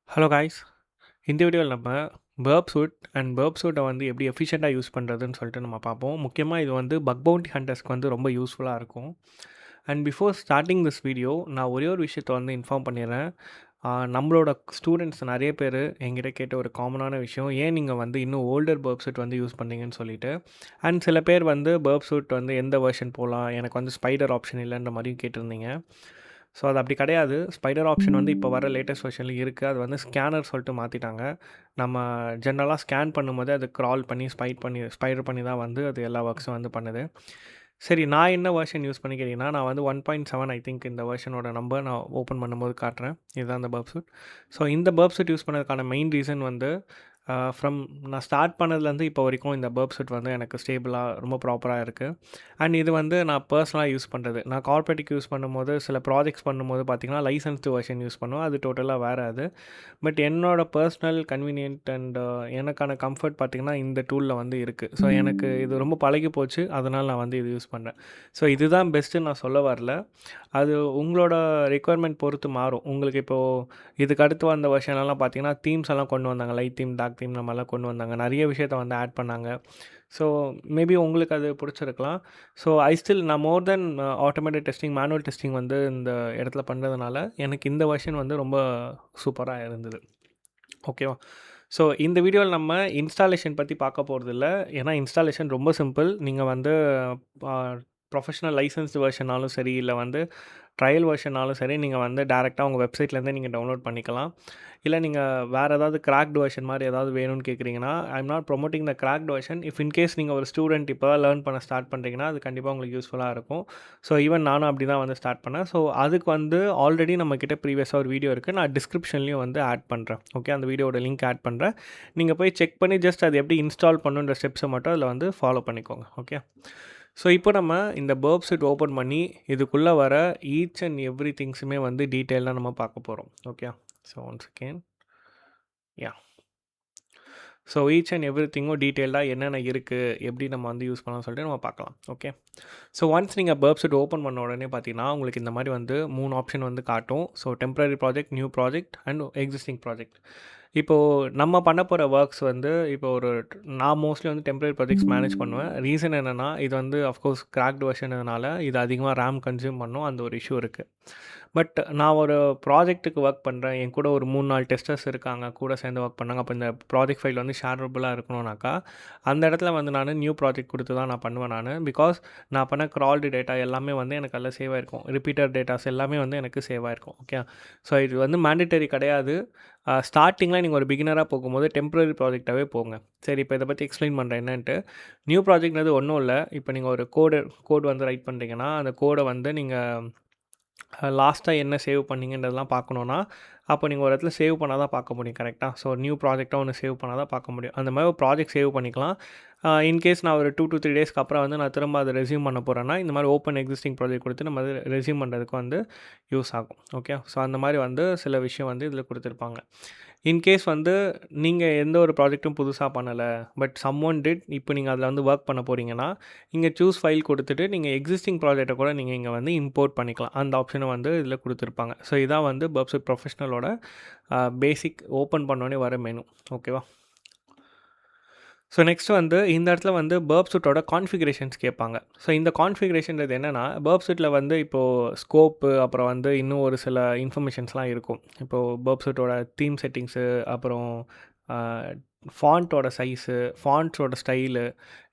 Hello guys, இந்த வீடியோவில் நம்ம பர்ப் சூட் அண்ட் பர்ப் சூட்டை வந்து எப்படி எஃபிஷியண்ட்டாக யூஸ் பண்ணுறதுன்னு சொல்லிட்டு நம்ம பார்ப்போம். முக்கியமாக இது வந்து பக் பவுண்டி ஹண்டர்ஸ்க்கு வந்து ரொம்ப யூஸ்ஃபுல்லாக இருக்கும். And before starting this video நான் ஒரே ஒரு விஷயத்தை வந்து இன்ஃபார்ம் பண்ணிடுறேன். நம்மளோட ஸ்டூடெண்ட்ஸ் நிறைய பேர் என்கிட்ட கேட்ட ஒரு காமனான விஷயம், ஏன் நீங்கள் வந்து இன்னும் ஓல்டர் பர்ப் சூட் வந்து யூஸ் பண்ணீங்கன்னு சொல்லிட்டு. அண்ட் சில பேர் வந்து பர்ப் சூட் வந்து எந்த வெர்ஷன் போகலாம், எனக்கு வந்து ஸ்பைடர் ஆப்ஷன் இல்லைன்ற மாதிரியும் கேட்டிருந்தீங்க. ஸோ அது அப்படி கிடையாது. ஸ்பைடர் ஆப்ஷன் வந்து இப்போ வர லேட்டஸ்ட் வெர்ஷனில் இருக்குது. அது வந்து ஸ்கேனர் சொல்லிட்டு மாற்றிட்டாங்க. நம்ம ஜென்ரலாக ஸ்கேன் பண்ணும்போது அது க்ரால் பண்ணி ஸ்பைடர் பண்ணி தான் வந்து அது எல்லா ஒர்க்ஸும் வந்து பண்ணுது. சரி, நான் என்ன வெர்ஷன் யூஸ் பண்ணி கேட்டிங்கன்னா, நான் வந்து 1.7 ஐ திங்க் இந்த வெர்ஷனோட நம்பர் நான் ஓப்பன் பண்ணும்போது காட்டுறேன். இதுதான் அந்த பர்ப் சூட். ஸோ இந்த பர்ப் சூட் யூஸ் பண்ணதுக்கான மெயின் ரீசன் வந்து நான் ஸ்டார்ட் பண்ணதுலேருந்து இப்போ வரைக்கும் இந்த பர்ப் சூட் வந்து எனக்கு ஸ்டேபிளாக ரொம்ப ப்ராப்பராக இருக்குது. அண்ட் இது வந்து நான் பர்சனலாக யூஸ் பண்ணுறது. நான் கார்பரேட்டுக்கு யூஸ் பண்ணும்போது, சில ப்ராஜெக்ட்ஸ் பண்ணும்போது பார்த்திங்கன்னா லைசன்ஸ்டு வெர்ஷன் யூஸ் பண்ணுவோம். அது டோட்டலாக வேறு அது. பட் என்னோடய பர்சனல் கன்வீனியன்ட் அண்ட் எனக்கான கம்ஃபர்ட் பார்த்திங்கன்னா இந்த டூலில் வந்து இருக்குது. ஸோ எனக்கு இது ரொம்ப பழகி போச்சு. அதனால் நான் வந்து இது யூஸ் பண்ணுறேன். ஸோ இதுதான் பெஸ்ட்டுன்னு நான் சொல்ல வரல. அது உங்களோட ரெக்குயர்மெண்ட் பொறுத்து மாறும். உங்களுக்கு இப்போது இதுக்கு அடுத்து வந்த வெர்ஷன்லாம் பார்த்திங்கன்னா தீம்ஸ் எல்லாம் கொண்டு வந்தாங்க. லைட் தீம், டார்க் தீம் நம்ம எல்லாம் கொண்டு வந்தாங்க. நிறைய விஷயத்த வந்து ஆட் பண்ணாங்க. ஸோ மேபி உங்களுக்கு அது பிடிச்சிருக்கலாம். ஸோ நான் மோர் தென் ஆட்டோமேட்டட் டெஸ்டிங், மேனுவல் டெஸ்டிங் வந்து இந்த இடத்துல பண்ணுறதுனால எனக்கு இந்த வெர்ஷன் வந்து ரொம்ப சூப்பராக இருந்தது. ஓகேவா? ஸோ இந்த வீடியோவில் நம்ம இன்ஸ்டாலேஷன் பற்றி பார்க்க போகிறதில்ல. ஏன்னா இன்ஸ்டாலேஷன் ரொம்ப சிம்பிள். நீங்கள் வந்து ப்ரொஃபஷனல் லைசன்ஸ்டு வெர்ஷனாலும் சரி, இல்லை வந்து ட்ரையல் வெர்ஷனாலும் சரி, நீங்கள் வந்து டேரெக்டாக உங்கள் வெப்சைட்லேருந்தே நீங்கள் டவுன்லோட் பண்ணிக்கலாம். இல்லை நீங்கள் வேறு ஏதாவது கிராக்டு வெர்ஷன் மாதிரி ஏதாவது வேணும்னு கேட்குறீங்கன்னா, I am not promoting the cracked version. If in case நீங்கள் ஒரு ஸ்டூடெண்ட் இப்போ தான் லேர்ன் பண்ண ஸ்டார்ட் பண்ணுறீங்கன்னா, அது கண்டிப்பாக உங்களுக்கு யூஸ்ஃபுல்லாக இருக்கும். ஸோ ஈவன் நானும் அப்படி தான் வந்து ஸ்டார்ட் பண்ணேன். ஸோ அதுக்கு வந்து ஆல்ரெடி நம்மக்கிட்ட ப்ரீவியஸாக ஒரு வீடியோ இருக்குது. நான் டிஸ்கிரிப்ஷன்லேயும் வந்து ஆட் பண்ணுறேன். ஓகே, அந்த வீடியோட லிங்க் ஆட் பண்ணுறேன். நீங்கள் போய் செக் பண்ணி ஜஸ்ட் அது எப்படி இன்ஸ்டால் பண்ணுன்ற ஸ்டெப்ஸை மட்டும் அதில் வந்து ஃபாலோ பண்ணிக்கோங்க. ஓகே, ஸோ இப்போ நம்ம இந்த பர்ப் சூட் ஓப்பன் பண்ணி இதுக்குள்ளே வர ஈச் அண்ட் எவ்ரி திங்ஸுமே வந்து டீட்டெயிலாக நம்ம பார்க்க போகிறோம். Okay, so once again yeah so each and every திங்கும் டீட்டெயில்டாக என்னென்ன இருக்குது, எப்படி நம்ம வந்து யூஸ் பண்ணலாம்னு சொல்லிட்டு நம்ம பார்க்கலாம். ஓகே, ஸோ ஒன்ஸ் நீங்கள் பர்ப் சூட் ஓப்பன் பண்ண உடனே பார்த்தீங்கன்னா உங்களுக்கு இந்த மாதிரி வந்து 3 ஆப்ஷன் வந்து காட்டும். So temporary project, new project and existing project. இப்போது நம்ம பண்ண போகிற ஒர்க்ஸ் வந்து இப்போ நான் மோஸ்ட்லி வந்து டெம்பரரி ப்ராஜெக்ட்ஸ் மேனேஜ் பண்ணுவேன். ரீசன் என்னென்னா, இது வந்து அஃப்கோர்ஸ் கிராக்டு வெர்ஷன்றதுனால இது அதிகமாக ரேம் கன்சியூம் பண்ணும். அந்த ஒரு இஷ்யூ இருக்குது. பட் நான் ஒரு ப்ராஜெக்ட்டுக்கு ஒர்க் பண்ணுறேன். என் கூட ஒரு 3-4 டெஸ்டர்ஸ் இருக்காங்க, கூட சேர்ந்து ஒர்க் பண்ணாங்க. அப்போ இந்த ப்ராஜெக்ட் ஃபைல் வந்து ஷேரபுளாக இருக்கணும்னாக்கா அந்த இடத்துல வந்து நான் நியூ ப்ராஜெக்ட் கொடுத்து தான் நான் பண்ணுவேன் நான். பிகாஸ் நான் பண்ண க்ரால்டு டேட்டா எல்லாமே வந்து எனக்கு அதில் சேவ் ஆகிருக்கும். ரிப்பீட்டர் டேட்டாஸ் எல்லாமே வந்து எனக்கு சேவ் ஆகிருக்கும். ஓகே, ஸோ இது வந்து மேண்டேட்டரி கிடையாது. ஸ்டார்டிங்கில் நீங்கள் ஒரு பிகினராக போகும்போது டெம்பரரி ப்ராஜெக்டாகவே போங்க. சரி, இப்போ இதை பற்றி எக்ஸ்பிளைன் பண்ணுறேன் என்னன்ட்டு. நியூ ப்ராஜெக்ட்னது ஒன்றும் இல்லை. இப்போ நீங்கள் ஒரு கோடு வந்து ரைட் பண்ணுறீங்கன்னா, அந்த கோடை வந்து நீங்கள் லாஸ்ட்டாக என்ன சேவ் பண்ணிங்கன்றதெல்லாம் பார்க்கணுன்னா, அப்போ நீங்கள் ஒரு இடத்துல சேவ் பண்ணால் தான் பார்க்க முடியும். கரெக்டாக? ஸோ நியூ ப்ராஜெக்டாக ஒன்று சேவ் பண்ணால் தான் பார்க்க முடியும். அந்த மாதிரி ஒரு ப்ராஜெக்ட் சேவ் பண்ணிக்கலாம். இன்கேஸ் நான் ஒரு 2 to 3 டேஸ்க்கு அப்புறம் வந்து நான் திரும்ப அதை ரெஸ்யூம் பண்ண போகிறேன்னா, இந்த மாதிரி ஓப்பன் எக்ஸிஸ்டிங் ப்ராஜெக்ட் கொடுத்து நம்ம அது ரெஸ்யூம் பண்ணுறதுக்கு வந்து யூஸ் ஆகும். ஓகே, ஸோ அந்த மாதிரி வந்து சில விஷயம் வந்து இதில் கொடுத்துருப்பாங்க. இன்கேஸ் வந்து நீங்கள் எந்த ஒரு ப்ராஜெக்ட்டும் புதுசாக பண்ணலை, பட் சம்ஒன் டிட், இப்போ நீங்கள் அதில் வந்து ஒர்க் பண்ண போகிறீங்கன்னா, இங்கே சூஸ் ஃபைல் கொடுத்துட்டு நீங்கள் எக்ஸிஸ்டிங் ப்ராஜெக்டை கூட நீங்கள் இங்கே வந்து இம்போர்ட் பண்ணிக்கலாம். அந்த ஆப்ஷனை வந்து இதில் கொடுத்துருப்பாங்க. ஸோ இதான் வந்து பர்ப் சூட் ப்ரொஃபஷனலோட பேசிக் ஓப்பன் பண்ணோடனே வர மெனு. ஓகேவா? ஸோ நெக்ஸ்ட் வந்து இந்த இடத்துல வந்து பர்ப் சூட்டோட கான்ஃபிகரேஷன்ஸ் கேட்பாங்க. ஸோ இந்த கான்ஃபிகரேஷன்றது என்னென்னா, பர்ப் சூட்டில் வந்து இப்போது ஸ்கோப்பு, அப்புறம் வந்து இன்னும் ஒரு சில இன்ஃபர்மேஷன்ஸ்லாம் இருக்கும். இப்போது பர்ப் சூட்டோட தீம் செட்டிங்ஸு, அப்புறம் ஃபாண்ட்டோட சைஸு, ஃபாண்ட்ஸோட ஸ்டைலு,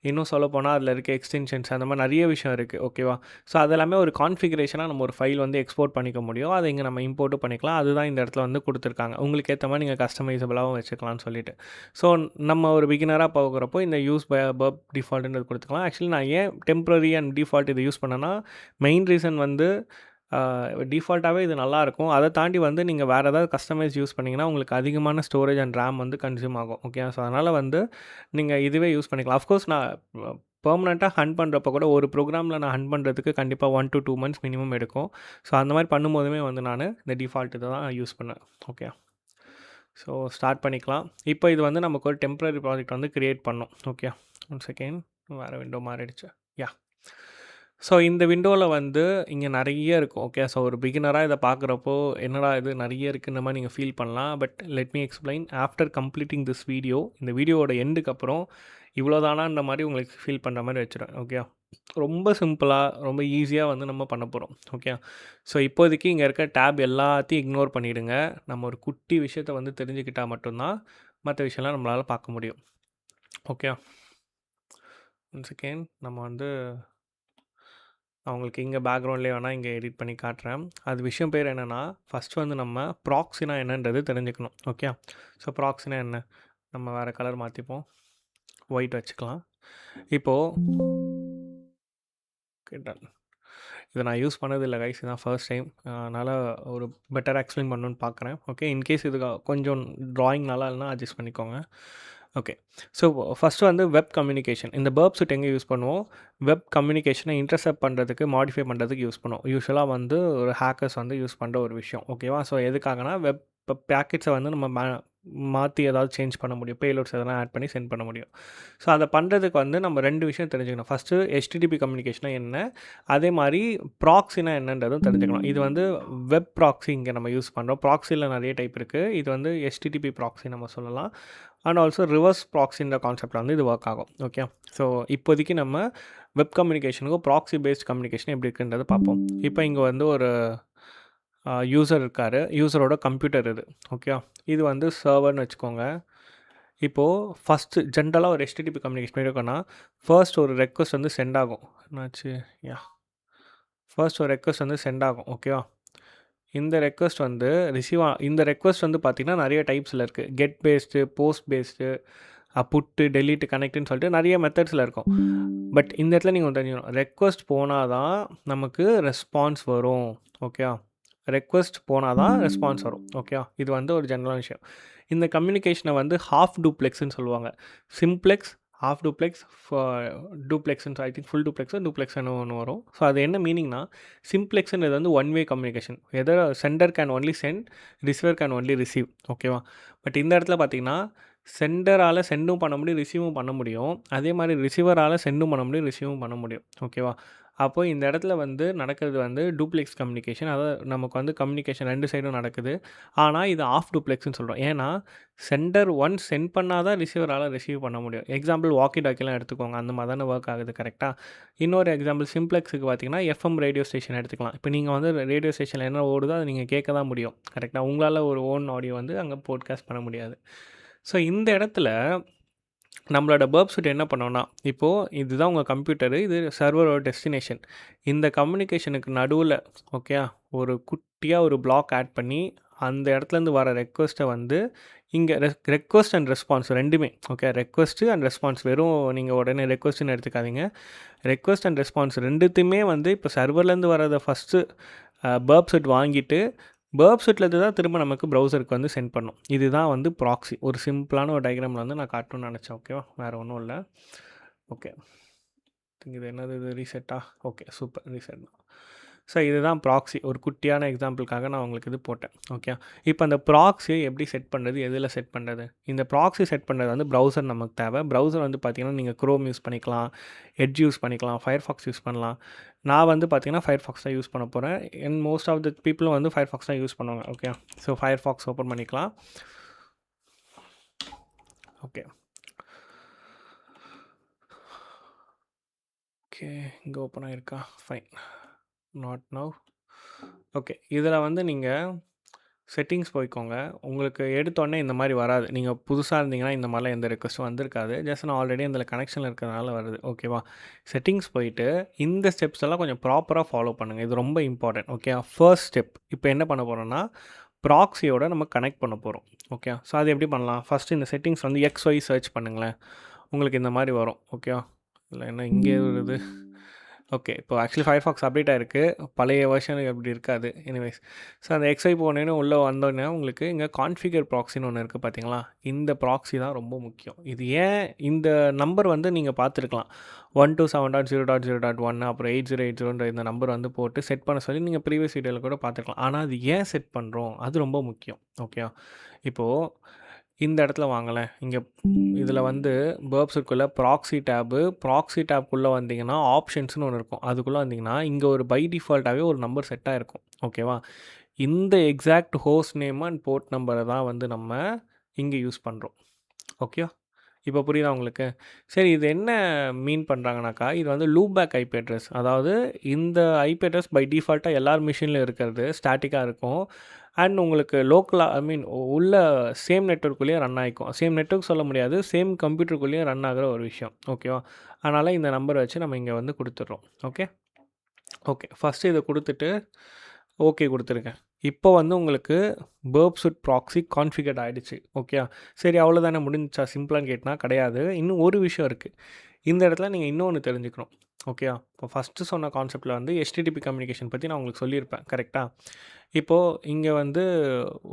இன்னும் சொல்லப்போனால் அதில் இருக்க எக்ஸ்டென்ஷன்ஸ், அந்த மாதிரி நிறைய விஷயம் இருக்குது. ஓகேவா? ஸோ அதெல்லாமே ஒரு கான்ஃபிகரேஷனாக நம்ம ஒரு ஃபைல் வந்து எக்ஸ்போர்ட் பண்ணிக்க முடியும். அதை இங்கே நம்ம இம்போர்ட்டும் பண்ணிக்கலாம். அதுதான் இந்த இடத்துல வந்து கொடுத்துருக்காங்க. உங்களுக்கு ஏற்ற மாதிரி நீங்கள் கஸ்டமைசபிளாகவும் வச்சுக்கலாம்னு சொல்லிட்டு. ஸோ நம்ம ஒரு பிகினராக போகிறப்போ இந்த யூஸ் பர்ப் டிஃபால்ட்டுன்றது கொடுத்துக்கலாம். ஆக்சுவலி நான் ஏன் டெம்ப்ரரி அண்ட் டிஃபால்ட் இதை யூஸ் பண்ணேன்னா, மெயின் ரீசன் வந்து டிஃபால்ட்டாகவே இது நல்லாயிருக்கும். அதை தாண்டி வந்து நீங்கள் வேறு ஏதாவது கஸ்டமைஸ் யூஸ் பண்ணிங்கன்னா உங்களுக்கு அதிகமான ஸ்டோரேஜ் அண்ட் ரேம் வந்து கன்சியூம் ஆகும். ஓகே, ஸோ அதனால் வந்து நீங்கள் இதுவே யூஸ் பண்ணிக்கலாம். அஃப்கோர்ஸ் நான் பெர்மனெண்ட்டாக ஹண்ட் பண்ணுறப்ப கூட ஒரு ப்ரோக்ராமில் நான் ஹண்ட் பண்ணுறதுக்கு கண்டிப்பாக 1 to 2 months மினிமம் எடுக்கும். ஸோ அந்த மாதிரி பண்ணும்போதுமே வந்து நான் இந்த டிஃபால்ட் இதை தான் யூஸ் பண்ணேன். ஓகே, ஸோ ஸ்டார்ட் பண்ணிக்கலாம். இப்போ இது வந்து நமக்கு ஒரு டெம்பரரி ப்ராஜெக்ட் வந்து க்ரியேட் பண்ணோம். ஓகே, ஒன் செகண்ட், வேறு விண்டோ மாறிடுச்சு. யா ஸோ இந்த விண்டோவில் வந்து இங்கே நிறைய இருக்கும். ஓகே, ஸோ ஒரு பிகினராக இதை பார்க்குறப்போ என்னடா இது நிறைய இருக்குன்ற மாதிரி நீங்கள் ஃபீல் பண்ணலாம். But let me explain after completing this video. இந்த வீடியோவோட எண்டுக்கு அப்புறம் இவ்வளோதானான்ற மாதிரி உங்களுக்கு ஃபீல் பண்ணுற மாதிரி வச்சுருவேன். ஓகே, ரொம்ப சிம்பிளாக ரொம்ப ஈஸியாக வந்து நம்ம பண்ண போகிறோம். ஓகே, ஸோ இப்போதைக்கு இங்கே இருக்க டேப் எல்லாத்தையும் இக்னோர் பண்ணிவிடுங்க. நம்ம ஒரு குட்டி விஷயத்தை வந்து தெரிஞ்சுக்கிட்டால் மட்டும்தான் மற்ற விஷயம்லாம் நம்மளால் பார்க்க முடியும். Okay, one second. நம்ம வந்து அவங்களுக்கு இங்கே பேக்ரவுண்ட்லேயே வேணால் இங்கே எடிட் பண்ணி காட்டுறேன். அது விஷயம் பேர் என்னென்னா, ஃபஸ்ட்டு வந்து நம்ம ப்ராக்ஸினா என்னன்றது தெரிஞ்சுக்கணும். ஓகே, ஸோ ப்ராக்ஸினா என்ன, நம்ம வேறு கலர் மாற்றிப்போம், ஒயிட் வச்சுக்கலாம். இப்போது டன். இதை நான் யூஸ் பண்ணதில்லை கைஸ், இதுதான் ஃபர்ஸ்ட் டைம். அதனால் ஒரு பெட்டராக எக்ஸ்பிளைன் பண்ணணுன்னு பார்க்குறேன். ஓகே, இன்கேஸ் இது கொஞ்சம் ட்ராயிங் நல்லா இல்லைனா அட்ஜஸ்ட் பண்ணிக்கோங்க. ஓகே, ஸோ ஃபஸ்ட்டு வந்து வெப் கம்யூனிகேஷன். இந்த பர்ப் சூட் எங்கே யூஸ் பண்ணுவோம்? வெப் கம்யூனிகேஷனை இன்டர்செப்ட் பண்ணுறதுக்கு, மாடிஃபை பண்ணுறதுக்கு யூஸ் பண்ணுவோம். யூஸ்வலாக வந்து ஒரு ஹேக்கர்ஸ் வந்து யூஸ் பண்ணுற ஒரு விஷயம். ஓகேவா? ஸோ எதுக்காகனா வெப் பேக்கெட்ஸை வந்து நம்ம மாற்றி ஏதாவது சேஞ்ச் பண்ண முடியும், பேலோட்ஸ் எதனா ஆட் பண்ணி சென்ட் பண்ண முடியும். ஸோ அதை பண்ணுறதுக்கு வந்து நம்ம 2 விஷயம் தெரிஞ்சுக்கணும். ஃபஸ்ட்டு HTTP கம்யூனிகேஷனா என்ன, அதே மாதிரி ப்ராக்ஸினா என்னன்றதும் தெரிஞ்சுக்கணும். இது வந்து வெப் ப்ராக்ஸி இங்கே நம்ம யூஸ் பண்ணுறோம். ப்ராக்ஸியில் நிறைய டைப் இருக்குது. இது வந்து HTTP ப்ராக்ஸி நம்ம சொல்லலாம். அண்ட் ஆல்சோ ரிவர்ஸ் ப்ராக்ஸின்ற கான்செப்டில் வந்து இது ஒர்க் ஆகும். ஓகே, ஸோ இப்போதைக்கு நம்ம வெப் கம்யூனிகேஷனுக்கும் ப்ராக்ஸி பேஸ்ட் கம்யூனிகேஷன் எப்படி இருக்குன்றது பார்ப்போம். இப்போ இங்கே வந்து ஒரு யூசர் இருக்கார், யூசரோட கம்ப்யூட்டர் இது. ஓகே, இது வந்து சர்வர்னு வச்சுக்கோங்க. இப்போது ஃபஸ்ட்டு ஜென்ரலாக ஒரு HTTP கம்யூனிகேஷன் இருக்குன்னா ஃபர்ஸ்ட் ஒரு ரெக்வஸ்ட் வந்து சென்ட் ஆகும். என்னாச்சு? ஃபர்ஸ்ட் ஒரு ரெக்வஸ்ட் வந்து சென்ட் ஆகும். ஓகேவா? இந்த ரெக்வஸ்ட் வந்து இந்த ரெக்வஸ்ட் வந்து பார்த்திங்கன்னா நிறைய டைப்ஸில் இருக்குது. கெட் பேஸ்டு, போஸ்ட் பேஸ்டு, புட்டு, டெலீட்டு, கனெக்ட்னு சொல்லிட்டு நிறைய மெத்தட்ஸில் இருக்கும். பட் இந்த இடத்துல நீங்கள் தெரிஞ்சுக்கணும், ரெக்வஸ்ட் போனால் தான் நமக்கு ரெஸ்பான்ஸ் வரும். ஓகே, ரெக்வஸ்ட் போனால் தான் ரெஸ்பான்ஸ் வரும். ஓகே, இது வந்து ஒரு ஜென்ரலான விஷயம். இந்த கம்யூனிகேஷனை வந்து ஹாஃப் டூப்ளெக்ஸ்ன்னு சொல்லுவாங்க. சிம்ப்ளெக்ஸ், ஹாஃப் டூப்ளெக்ஸ், டூப்ளெக்ஸ்ன்னு ஐ திங்க் ஃபுல் டூப்ளெக்ஸ்னு ஒன்று வரும். ஸோ அது என்ன மீனிங்னா, சிம்ப்ளெக்ஸ்ன்றது வந்து one way communication. Either sender can only send, receiver can only receive. ஓகேவா? பட் இந்த இடத்துல பார்த்தீங்கன்னா சென்டரால் சென்டும் பண்ண முடியும், ரிசீவும் பண்ண முடியும். அதே மாதிரி ரிசீவரால் சென்டும் பண்ண முடியும், ரிசீவும் பண்ண முடியும். ஓகேவா? அப்போது இந்த இடத்துல வந்து நடக்கிறது வந்து டூப்ளெக்ஸ் கம்யூனிகேஷன். அதாவது நமக்கு வந்து கம்யூனிகேஷன் 2 சைடும் நடக்குது. ஆனால் இது ஆஃப் டூப்ளெக்ஸ்ன்னு சொல்கிறோம். ஏன்னா சென்டர் ஒன்ஸ் சென்ட் பண்ணால் தான் ரிசீவரால் ரிசீவ் பண்ண முடியும். எக்ஸாம்பிள் வாக்கி டாக்கிலாம் எடுத்துக்கோங்க, அந்த மாதிரி தானே ஒர்க் ஆகுது. கரெக்டாக? இன்னொரு எக்ஸாம்பிள் சிம்ப்ளெக்ஸுக்கு பார்த்தீங்கன்னா FM ரேடியோ ஸ்டேஷன் எடுத்துக்கலாம். இப்போ நீங்கள் வந்து ரேடியோ ஸ்டேஷனில் என்ன ஓடுதோ அதை நீங்கள் கேட்க தான் முடியும். கரெக்டாக? உங்களால் ஒரு ஓன் ஆடியோ வந்து அங்கே போட்காஸ்ட் பண்ண முடியாது. ஸோ இந்த இடத்துல நம்மளோட பர்ப் சூட் என்ன பண்ணோன்னா, இப்போது இதுதான் உங்கள் கம்ப்யூட்டரு, இது சர்வரோட டெஸ்டினேஷன். இந்த கம்யூனிகேஷனுக்கு நடுவில் ஓகே ஒரு குட்டியாக ஒரு பிளாக் ஆட் பண்ணி அந்த இடத்துலேருந்து வர ரெக்வஸ்ட்டை வந்து இங்கே ரெக்வஸ்ட் அண்ட் ரெஸ்பான்ஸ் ரெண்டுமே. ஓகே, ரெக்வஸ்ட்டு அண்ட் ரெஸ்பான்ஸ், வெறும் நீங்கள் உடனே ரெக்வஸ்ட்டுன்னு எடுத்துக்காதீங்க. ரெக்வஸ்ட் அண்ட் ரெஸ்பான்ஸ் ரெண்டுத்தையுமே வந்து இப்போ சர்வர்லேருந்து வரதை ஃபஸ்ட்டு பர்ப் சூட் வாங்கிட்டு பர்ப் சூட்லேருந்து தான் திரும்ப நமக்கு ப்ரௌசருக்கு வந்து சென்ட் பண்ணும். இதுதான் வந்து ப்ராக்ஸி. ஒரு சிம்பிளான ஒரு டயக்ராமில் வந்து நான் காட்டணும்னு நினச்சேன். ஓகேவா? வேறு ஒன்றும் இல்லை. ஓகே, இது என்னது, இது ரீசெட்டா? ஓகே, சூப்பர், ரீசெட் தான். ஸோ இதுதான் ப்ராக்ஸி. ஒரு குட்டியான எக்ஸாம்பிளுக்காக நான் உங்களுக்கு இது போட்டேன். ஓகே, இப்போ அந்த ப்ராக்ஸியை எப்படி செட் பண்ணுறது, எதில் செட் பண்ணுறது? இந்த ப்ராக்ஸி செட் பண்ணுறது வந்து ப்ரௌசர் நமக்கு தேவை. ப்ரௌசர் வந்து பார்த்திங்கன்னா நீங்கள் க்ரோம் யூஸ் பண்ணிக்கலாம், எட்ஜ் யூஸ் பண்ணிக்கலாம், ஃபயர்ஃபாக்ஸ் யூஸ் பண்ணலாம். நான் வந்து பார்த்திங்கன்னா ஃபயர்ஃபாக்ஸ் தான் யூஸ் பண்ண போகிறேன். அண்ட் மோஸ்ட் ஆஃப் த பீப்புளும் வந்து ஃபயர்ஃபாக்ஸ் தான் யூஸ் பண்ணுவாங்க. ஓகே, ஸோ ஃபயர்ஃபாக்ஸ் ஓப்பன் பண்ணிக்கலாம். ஓகே ஓகே, இங்கே ஓப்பன் ஆகிருக்கா? Fine, not now. ஓகே, இதில் வந்து நீங்கள் செட்டிங்ஸ் போய்க்கோங்க. உங்களுக்கு எடுத்தோடனே இந்த மாதிரி வராது. நீங்கள் புதுசாக இருந்தீங்கன்னா இந்த மாதிரிலாம் எந்த ரெக்வஸ்ட்டும் வந்திருக்காது. ஜஸ்ட் நான் ஆல்ரெடி அதில் கனெக்ஷனில் இருக்கிறதுனால வருது. ஓகேவா? செட்டிங்ஸ் போயிட்டு இந்த ஸ்டெப்ஸ் எல்லாம் கொஞ்சம் ப்ராப்பராக ஃபாலோ பண்ணுங்கள். இது ரொம்ப இம்பார்ட்டன்ட். ஓகே, ஃபர்ஸ்ட் ஸ்டெப் இப்போ என்ன பண்ண போகிறோன்னா, ப்ராக்ஸியோட நம்ம கனெக்ட் பண்ண போகிறோம். ஓகே, ஸோ அது எப்படி பண்ணலாம்? ஃபஸ்ட்டு இந்த செட்டிங்ஸ் வந்து XY சர்ச் பண்ணுங்களேன், உங்களுக்கு இந்த மாதிரி வரும். ஓகேவா? இல்லை என்ன இங்கே வருது? ஓகே, இப்போ ஆக்சுவலி ஃபயர்ஃபாக்ஸ் அப்டேட் ஆகிருக்கு, பழைய வெர்ஷன் அப்படி இருக்காது. எனிவேஸ், ஸோ அந்த XY போனேன்னு உள்ளே வந்தோடனே உங்களுக்கு இங்கே கான்ஃபிகர் ப்ராக்ஸின்னு ஒன்று இருக்குது பார்த்தீங்களா? இந்த ப்ராக்ஸி தான் ரொம்ப முக்கியம். இது ஏன் இந்த நம்பர் வந்து நீங்கள் பார்த்துருக்கலாம், 127.0.0.1 அப்புறம் 8080 இந்த நம்பர் வந்து போட்டு செட் பண்ண சொல்லி நீங்கள் ப்ரீவியஸ் வீடியோவில் கூட பார்த்துருக்கலாம். ஆனால் அது ஏன் செட் பண்ணுறோம், அது ரொம்ப முக்கியம். ஓகே, இப்போது இந்த இடத்துல வாங்களேன். இங்கே இதில் வந்து பர்ப்ஸுக்குள்ளே ப்ராக்ஸி டேப்குள்ளே வந்தீங்கன்னா ஆப்ஷன்ஸ்னு ஒன்று இருக்கும். அதுக்குள்ளே வந்தீங்கன்னா இங்கே ஒரு பை டிஃபால்ட்டாகவே ஒரு நம்பர் செட்டாக இருக்கும். ஓகேவா? இந்த exact host name and port நம்பரை தான் வந்து நம்ம இங்கே யூஸ் பண்ணுறோம். ஓகே, இப்போ புரியுதா உங்களுக்கு? சரி, இது என்ன மீன் பண்ணுறாங்கனாக்கா, இது வந்து லூப் பேக் ஐபி அட்ரஸ். அதாவது இந்த ஐபி அட்ரஸ் பை டிஃபால்ட்டாக எல்லார் மிஷின்லையும் இருக்கிறது ஸ்டாட்டிக்காக இருக்கும். அண்ட் உங்களுக்கு லோக்கலாக உள்ள சேம் நெட்வொர்க்குள்ளேயே ரன் ஆகிக்கும். சேம் நெட்வொர்க் சொல்ல முடியாது, சேம் கம்ப்யூட்டருக்குள்ளேயே ரன் ஆகிற ஒரு விஷயம். ஓகேவா? அதனால் இந்த நம்பரை வச்சு நம்ம இங்கே வந்து கொடுத்துட்றோம். ஓகே, ஃபஸ்ட்டு இதை கொடுத்துட்டு ஓகே கொடுத்துருக்கேன். இப்போ வந்து உங்களுக்கு பர்ப்சூட் ப்ராக்ஸி கான்ஃபிகர் ஆகிடுச்சு. ஓகே, சரி அவ்வளோதானே, முடிஞ்சா? சிம்பிளான்னு கேட்டால் கிடையாது. இன்னும் ஒரு விஷயம் இருக்குது. இந்த இடத்துல நீங்கள் இன்னொன்று தெரிஞ்சுக்கணும். ஓகே, இப்போ ஃபஸ்ட்டு சொன்ன கான்செப்டில் வந்து HTTP கம்யூனிகேஷன் பற்றி நான் உங்களுக்கு சொல்லியிருப்பேன். கரெக்டாக? இப்போது இங்கே வந்து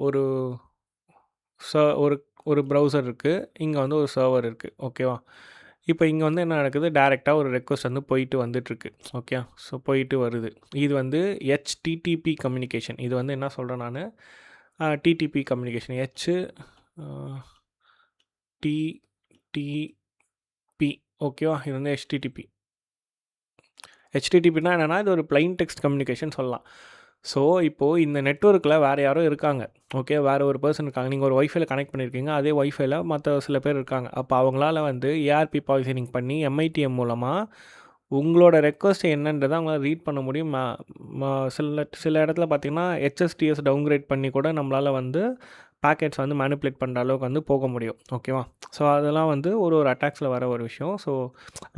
ஒரு ஒரு ஒரு ப்ரௌசர் இருக்குது, இங்கே வந்து ஒரு சர்வர் இருக்குது. ஓகேவா? இப்போ இங்கே வந்து என்ன நடக்குது, டேரெக்டாக ஒரு ரெக்வஸ்ட் வந்து போயிட்டு வந்துட்டுருக்கு. ஓகே, ஸோ போயிட்டு வருது. இது வந்து HTTP கம்யூனிகேஷன். இது வந்து என்ன சொல்கிறேன் நான், TTP கம்யூனிகேஷன். HTTP. ஓகேவா? இது வந்து HTTPனா என்னென்னா, இது ஒரு பிளைன் டெக்ஸ்ட் கம்யூனிகேஷன் சொல்லலாம். ஸோ இப்போது இந்த நெட்வொர்க்கில் வேறு யாரோ இருக்காங்க. ஓகே, வேறு ஒரு பர்சன் இருக்காங்க. நீங்கள் ஒரு ஒய்ஃபைல கனெக்ட் பண்ணியிருக்கீங்க, அதே ஒய்ஃபைல மற்ற சில பேர் இருக்காங்க. அப்போ அவங்களால வந்து ARP பாய்சனிங் பண்ணி MITM மூலமாக உங்களோட ரெக்வஸ்ட் என்னன்றதை அவங்களால ரீட் பண்ண முடியும். சில இடத்துல பார்த்திங்கன்னா HSTS டவுன்கிரேட் பண்ணி கூட நம்மளால் வந்து பேக்கெட்ஸ் வந்து மேனிப்புலேட் பண்ணுற அளவுக்கு வந்து போக முடியும். ஓகேவா? ஸோ அதெல்லாம் வந்து ஒரு அட்டாக்ஸில் வர ஒரு விஷயம். ஸோ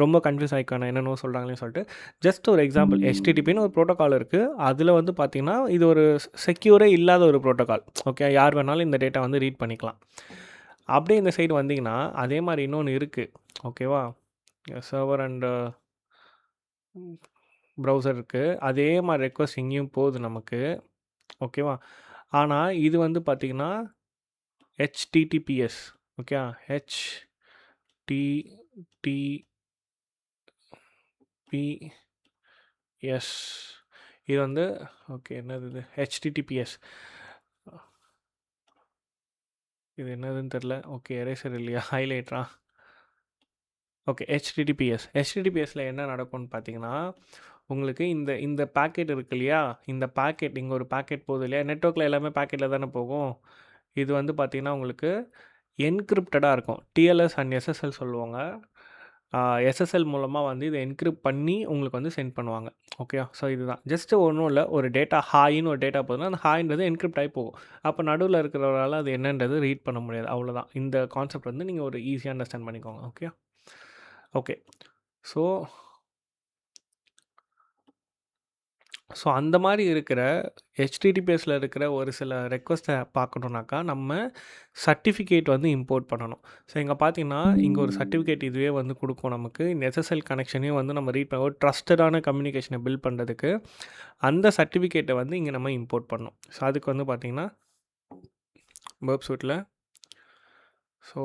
ரொம்ப கன்ஃபியூஸ் ஆகிக்கான என்னென்னோ சொல்கிறாங்களேன்னு சொல்லிட்டு ஜஸ்ட் ஒரு எக்ஸாம்பிள், HTTPன்னு ஒரு ப்ரோட்டோக்கால் இருக்குது. அதில் வந்து பார்த்திங்கன்னா இது ஒரு செக்யூரே இல்லாத ஒரு ப்ரோட்டோக்கால். ஓகே, யார் வேணாலும் இந்த டேட்டா வந்து ரீட் பண்ணிக்கலாம். அப்படியே இந்த சைடு வந்திங்கன்னா அதே மாதிரி இன்னொன்று இருக்குது. ஓகேவா? சர்வர் அண்ட் ப்ரௌசர் இருக்குது. அதே மாதிரி ரெக்வஸ்ட் இங்கேயும் போகுது நமக்கு. ஓகேவா? ஆனால் இது வந்து பார்த்திங்கன்னா HTTPS. Okay, HTTPS. இது வந்து ஓகே, என்னது இது HTTPS. இது என்னதுன்னு தெரில. ஓகே, எரேசர் இல்லையா, ஹைலைட்ரா. ஓகே, HTTPSல என்ன நடக்கும்னு பார்த்தீங்கன்னா, உங்களுக்கு இந்த பேக்கெட் இருக்கு இல்லையா, இந்த பேக்கெட் இங்கே ஒரு பேக்கெட் போகுது இல்லையா, நெட்வொர்க்கில் எல்லாமே பேக்கெட்டில் தானே போகும். இது வந்து பார்த்திங்கன்னா உங்களுக்கு என்கிரிப்டடாக இருக்கும். TLS அண்ட் SSL சொல்லுவாங்க. SSL மூலமாக வந்து இதை என்கிரிப்ட் பண்ணி உங்களுக்கு வந்து சென்ட் பண்ணுவாங்க. ஓகே, ஸோ இதுதான் ஜஸ்ட்டு ஒன்றும் இல்லை. ஒரு டேட்டா ஹாயின்னு ஒரு டேட்டா போதுன்னா அந்த ஹாயின்றது என்கிரிப்ட் ஆகி போகும். அப்போ நடுவில் இருக்கிறவரால் அது என்னன்றது ரீட் பண்ண முடியாது. அவ்வளோதான். இந்த கான்செப்ட் வந்து நீங்கள் ஒரு ஈஸியாக அண்டர்ஸ்டாண்ட் பண்ணிக்கோங்க. ஓகே, ஸோ அந்த மாதிரி இருக்கிற HTTPSல இருக்கிற ஒரு சில ரெக்வஸ்ட்டை பார்க்கணுன்னாக்கா நம்ம சர்டிஃபிகேட் வந்து இம்போர்ட் பண்ணணும். ஸோ இங்கே பார்த்தீங்கன்னா இங்கே ஒரு சர்டிஃபிகேட் இதுவே வந்து கொடுக்கும் நமக்கு. இந்த SSL கனெக்ஷனையும் வந்து நம்ம ரீட் பண்ண ஒரு ட்ரஸ்டடான கம்யூனிகேஷனை பில்ட் பண்ணுறதுக்கு அந்த சர்டிஃபிகேட்டை வந்து இங்கே நம்ம இம்போர்ட் பண்ணணும். ஸோ அதுக்கு வந்து பார்த்திங்கன்னா பர்ப்சூட்டில் ஸோ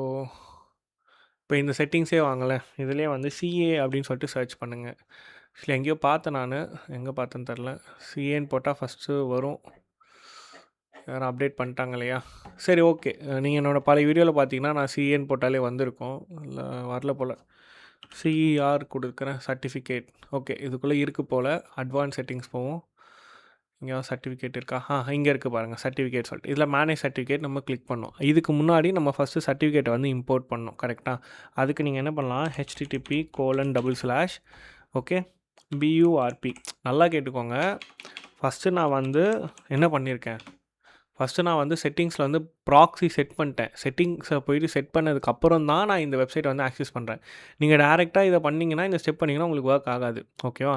இப்போ இந்த செட்டிங்ஸே வாங்கலேன், இதுலேயே வந்து CA அப்படின்னு சொல்லிட்டு சர்ச் பண்ணுங்கள். ஆக்சுவலி எங்கேயோ பார்த்தேன் நான், எங்கே பார்த்தேன்னு தெரில. CAன்னு போட்டால் ஃபஸ்ட்டு வரும். யாரும் அப்டேட் பண்ணிட்டாங்க இல்லையா? சரி, ஓகே. நீங்கள் என்னோடய பழைய வீடியோவில் பார்த்தீங்கன்னா நான் CAன்னு போட்டாலே வந்திருக்கும். இல்லை வரல போல். CER கொடுக்குறேன், சர்டிஃபிகேட். ஓகே, இதுக்குள்ளே இருக்குது போல். அட்வான்ஸ் செட்டிங்ஸ் போவோம். இங்கே சர்டிஃபிகேட் இருக்கா? இங்கே இருக்குது பாருங்கள், சர்டிஃபிகேட் சொல்லிட்டு. இதில் மேனேஜ் சர்டிஃபிகேட் நம்ம கிளிக் பண்ணோம். இதுக்கு முன்னாடி நம்ம ஃபஸ்ட்டு சர்டிஃபிகேட்டை வந்து இம்போர்ட் பண்ணோம். கரெக்டாக? அதுக்கு நீங்கள் என்ன பண்ணலாம், http:// ஓகே, BURP. நல்லா கேட்டுக்கோங்க. ஃபஸ்ட்டு நான் வந்து என்ன பண்ணியிருக்கேன், நான் வந்து செட்டிங்ஸில் வந்து ப்ராக்ஸி செட் பண்ணிட்டேன். செட்டிங்ஸை போயிட்டு செட் பண்ணதுக்கப்புறம் தான் நான் இந்த வெப்சைட்டை வந்து ஆக்சஸ் பண்ணுறேன். நீங்கள் டேரெக்டாக இதை பண்ணிங்கன்னா, இந்த ஸ்டெப் பண்ணிங்கன்னா உங்களுக்கு ஒர்க் ஆகாது. ஓகேவா?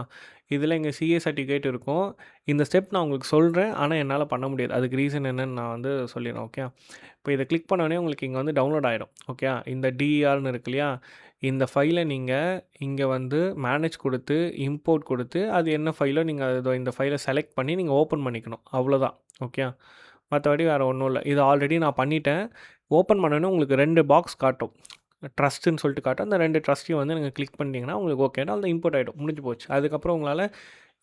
இதில் இங்கே CA சர்டிஃபிகேட் இருக்கும். இந்த ஸ்டெப் நான் உங்களுக்கு சொல்கிறேன், ஆனால் என்னால் பண்ண முடியாது. அதுக்கு ரீசன் என்னென்னு நான் வந்து சொல்லிடுறேன். ஓகே, இப்போ இதை கிளிக் பண்ணோடனே உங்களுக்கு இங்கே வந்து டவுன்லோட் ஆகிடும். ஓகே, இந்த DERன்னு இருக்கு இல்லையா, இந்த ஃபைலை நீங்கள் இங்கே வந்து மேனேஜ் கொடுத்து இம்போர்ட் கொடுத்து அது என்ன ஃபைலோ நீங்கள் இந்த ஃபைலை செலக்ட் பண்ணி நீங்கள் ஓப்பன் பண்ணிக்கணும். அவ்வளோதான். ஓகே, மற்றபடி வேறு ஒன்றும் இல்லை. இது ஆல்ரெடி நான் பண்ணிட்டேன். ஓப்பன் பண்ணோன்னே உங்களுக்கு 2 பாக்ஸ் காட்டும். ட்ரஸ்ட்டுன்னு சொல்லிட்டு காட்டும். அந்த 2 ட்ரஸ்ட்டையும் வந்து நீங்கள் கிளிக் பண்ணிட்டீங்கன்னா உங்களுக்கு ஓகேனா அந்த இம்போர்ட் ஆகிடும், முடிஞ்சு போச்சு. அதுக்கப்புறம் உங்களால்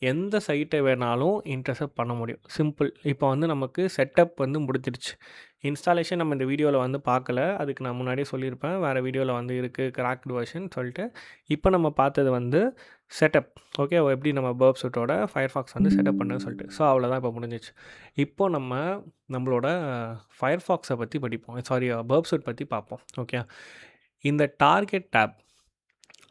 எந்த சைட்டை வேணாலும் இன்டர்செப்ட் பண்ண முடியும். சிம்பிள். இப்போ வந்து நமக்கு செட்டப் வந்து முடிஞ்சிடுச்சு. இன்ஸ்டாலேஷன் நம்ம இந்த வீடியோவில் வந்து பார்க்கல. அதுக்கு நான் முன்னாடியே சொல்லியிருப்பேன். வேறு வீடியோவில் வந்து இருக்குது கிராக்டு வெர்ஷன் சொல்லிட்டு. இப்போ நம்ம பார்த்தது வந்து செட்டப். ஓகே, எப்படி நம்ம பர்ப் சூட்டோட ஃபயர்ஃபாக்ஸ் வந்து செட்டப் பண்ணுன்னு சொல்லிட்டு. ஸோ அவ்வளோதான் இப்போ முடிஞ்சிச்சு. இப்போ நம்மளோட ஃபயர்ஃபாக்ஸை பற்றி படிப்போம். பர்ப் சூட் பற்றி பார்ப்போம். ஓகே, இந்த டார்கெட் டேப்.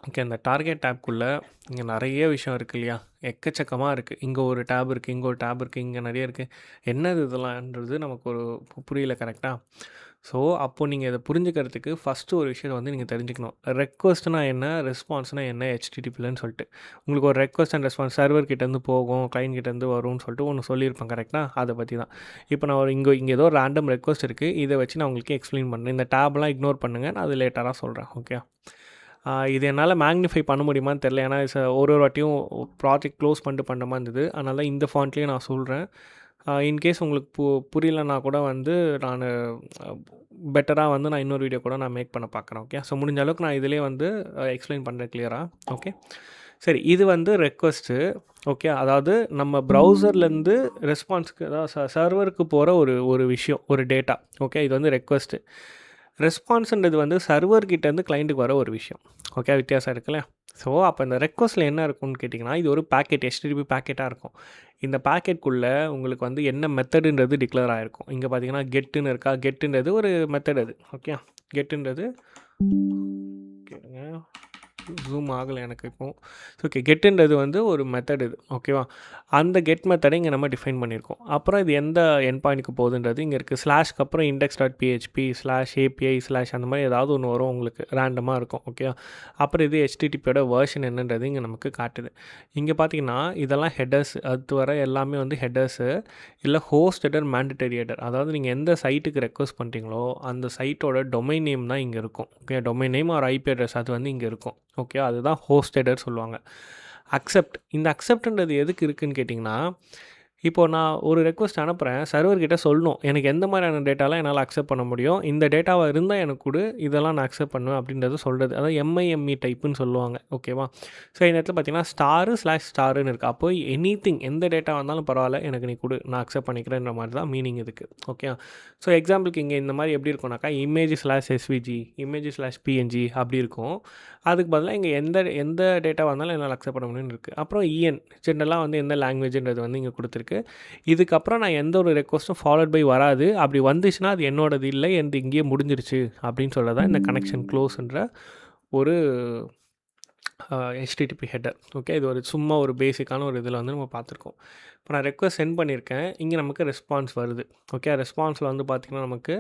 ஓகே, அந்த டார்கெட் டேப்குள்ளே இங்கே நிறைய விஷயம் இருக்குது இல்லையா, எக்கச்சக்கமாக இருக்குது. இங்கே ஒரு டேப் இருக்குது, இங்கே ஒரு டேப் இருக்குது, இங்கே நிறைய இருக்குது. என்னது இதெல்லாம்ன்றது நமக்கு ஒரு புரியல கரெக்டாக. ஸோ அப்போது நீங்கள் இதை புரிஞ்சுக்கிறதுக்கு ஃபஸ்ட்டு ஒரு விஷயத்தை வந்து நீங்கள் தெரிஞ்சுக்கணும். ரெக்வஸ்ட்னா என்ன, ரெஸ்பான்ஸ்னால் என்ன, ஹெச்டிடிபிலன்னு சொல்லிட்டு. உங்களுக்கு ஒரு ரெக்வஸ்ட் அண்ட் ரெஸ்பான்ஸ் சர்வர் கிட்டேருந்து போகும், கிளைண்ட் கிட்டேருந்து வரும்னு சொல்லிட்டு ஒன்று சொல்லியிருப்பேன் கரெக்டாக. அதை பற்றி தான் இப்போ நான் ஒரு இங்கே ஏதோ ரேண்டம் ரெக்வஸ்ட் இருக்குது, இதை வச்சு நான் உங்களுக்கு எக்ஸ்பிளைன் பண்ணுறேன். இந்த டேப்லாம் இக்னோர் பண்ணுங்கள், நான் அது லேட்டராக சொல்கிறேன். ஓகே, இது என்னால் மேக்னிஃபை பண்ண முடியுமான்னு தெரில. ஏன்னா ஒரு வாட்டியும் ப்ராஜெக்ட் க்ளோஸ் பண்ணிட்டு பண்ணுற மாதிரி இருந்தது. அதனால இந்த ஃபாண்ட்லேயே நான் சொல்கிறேன். இன்கேஸ் உங்களுக்கு புரியலன்னா கூட வந்து நான் பெட்டராக வந்து நான் இன்னொரு வீடியோ கூட நான் மேக் பண்ண பார்க்குறேன். ஓகே, ஸோ முடிஞ்ச அளவுக்கு நான் இதிலே வந்து எக்ஸ்பிளைன் பண்ணுறேன் கிளியராக. ஓகே, சரி, இது வந்து ரெக்வஸ்ட்டு. ஓகே, அதாவது நம்ம ப்ரௌசர்லேருந்து ரெஸ்பான்ஸுக்கு, அதாவது சர்வருக்கு போகிற ஒரு விஷயம், ஒரு டேட்டா. ஓகே, இது வந்து ரெக்வஸ்ட்டு. ரெஸ்பான்ஸுன்றது வந்து சர்வர்கிட்டேருந்து கிளைண்ட்டுக்கு வர ஒரு விஷயம். ஓகே, வித்தியாசம் இருக்குல்ல. ஸோ அப்போ இந்த ரெக்வஸ்ட்டில் என்ன இருக்கும்னு கேட்டிங்கன்னா, இது ஒரு பேக்கெட், HTTP பேக்கெட்டாக இருக்கும். இந்த பேக்கெட்குள்ளே உங்களுக்கு வந்து என்ன மெத்தடுன்றது டிக்ளேர் ஆகிருக்கும். இங்கே பார்த்தீங்கன்னா கெட்டுன்னு இருக்கா, கெட்டுன்றது ஒரு மெத்தட். அது ஓகே, கெட்டுன்றது ஜூம் ஆகலை எனக்கு இப்போது. ஓகே, கெட்டுன்றது வந்து ஒரு மெத்தட் இது. ஓகேவா, அந்த கெட் மெத்தடை இங்கே நம்ம டிஃபைன் பண்ணியிருக்கோம். அப்புறம் இது எந்த என் பாயிண்ட்டுக்கு போகுதுன்றது இங்கே இருக்குது. ஸ்லாஷ்க்கு அப்புறம் index.php /API/ அந்த மாதிரி ஏதாவது ஒன்று வரும், உங்களுக்கு ரேண்டமாக இருக்கும். ஓகேவா, அப்புறம் இது HTTPயோட வேர்ஷன் என்னன்றது இங்கே நமக்கு காட்டுது. இங்கே பார்த்தீங்கன்னா இதெல்லாம் ஹெடர்ஸ். அது வர எல்லாமே வந்து ஹெடர்ஸு, இல்லை ஹோஸ்ட் ஹெடர், மேண்டட்டரி ஹெடர். அதாவது நீங்கள் எந்த சைட்டுக்கு ரெக்வஸ்ட் பண்ணுறீங்களோ அந்த சைட்டோட டொமைன் நேம் தான் இங்கே இருக்கும். ஓகே, டொமைன் நேம் ஒரு IP அட்ரஸ் அது வந்து இங்கே இருக்கும். ஓகே, அதுதான் ஹோஸ்ட் ஹெடர் சொல்லுவாங்க. அக்செப்ட். இந்த அக்செப்ட்ன்றது எதுக்கு இருக்குதுன்னு கேட்டிங்கன்னா, இப்போது நான் ஒரு ரெக்வஸ்ட் அனுப்புகிறேன், சர்வர்கிட்ட சொல்லணும் எனக்கு எந்த மாதிரியான டேட்டாலாம் என்னால் அக்செப்ட் பண்ண முடியும், இந்த டேட்டாவாக இருந்தால் எனக்கு கொடு, இதெல்லாம் நான் அக்செப்ட் பண்ணுவேன் அப்படின்றது சொல்கிறது. அதாவது MIME டைப்புன்னு சொல்லுவாங்க. ஓகேவா, ஸோ இந்த இடத்துல பார்த்தீங்கன்னா */*ன்னு இருக்குது. அப்போ எனிதிங், எந்த டேட்டா வந்தாலும் பரவாயில்ல, எனக்கு நீ கொடு, நான் அக்செப்ட் பண்ணிக்கிறேன்ற மாதிரி தான் மீனிங் இதுக்கு. ஓகே, ஸோ எக்ஸாம்பிளுக்கு இங்கே இந்த மாதிரி எப்படி இருக்கும்னாக்கா image/svg, image/png அப்படி இருக்கும். அதுக்கு பதிலாக இங்கே எந்த டேட்டா வந்தாலும் என்னால் அக்செப்ட் பண்ண முடியும்னு இருக்குது. அப்புறம் ஜென்ரலாக வந்து எந்த லாங்குவேஜ்ன்றது வந்து இங்கே கொடுத்துருக்கு. இதுக்கப்புறம் நான் எந்த ஒரு ரெக்வஸ்ட்டும் ஃபாலோட் பை வராது. அப்படி வந்துச்சுன்னா அது என்னோடது இல்லை, எனக்கு இங்கேயே முடிஞ்சிருச்சு அப்படின்னு சொல்லதான் இந்த கனெக்ஷன் க்ளோஸ்ன்ற ஒரு HTTP ஹெட்டர். ஓகே, இது ஒரு சும்மா ஒரு பேசிக்கான ஒரு இதில் வந்து நம்ம பார்த்துருக்கோம். இப்போ நான் ரெக்வஸ்ட் சென்ட் பண்ணியிருக்கேன், இங்கே நமக்கு ரெஸ்பான்ஸ் வருது. ஓகே, ரெஸ்பான்ஸில் வந்து பார்த்திங்கன்னா நமக்கு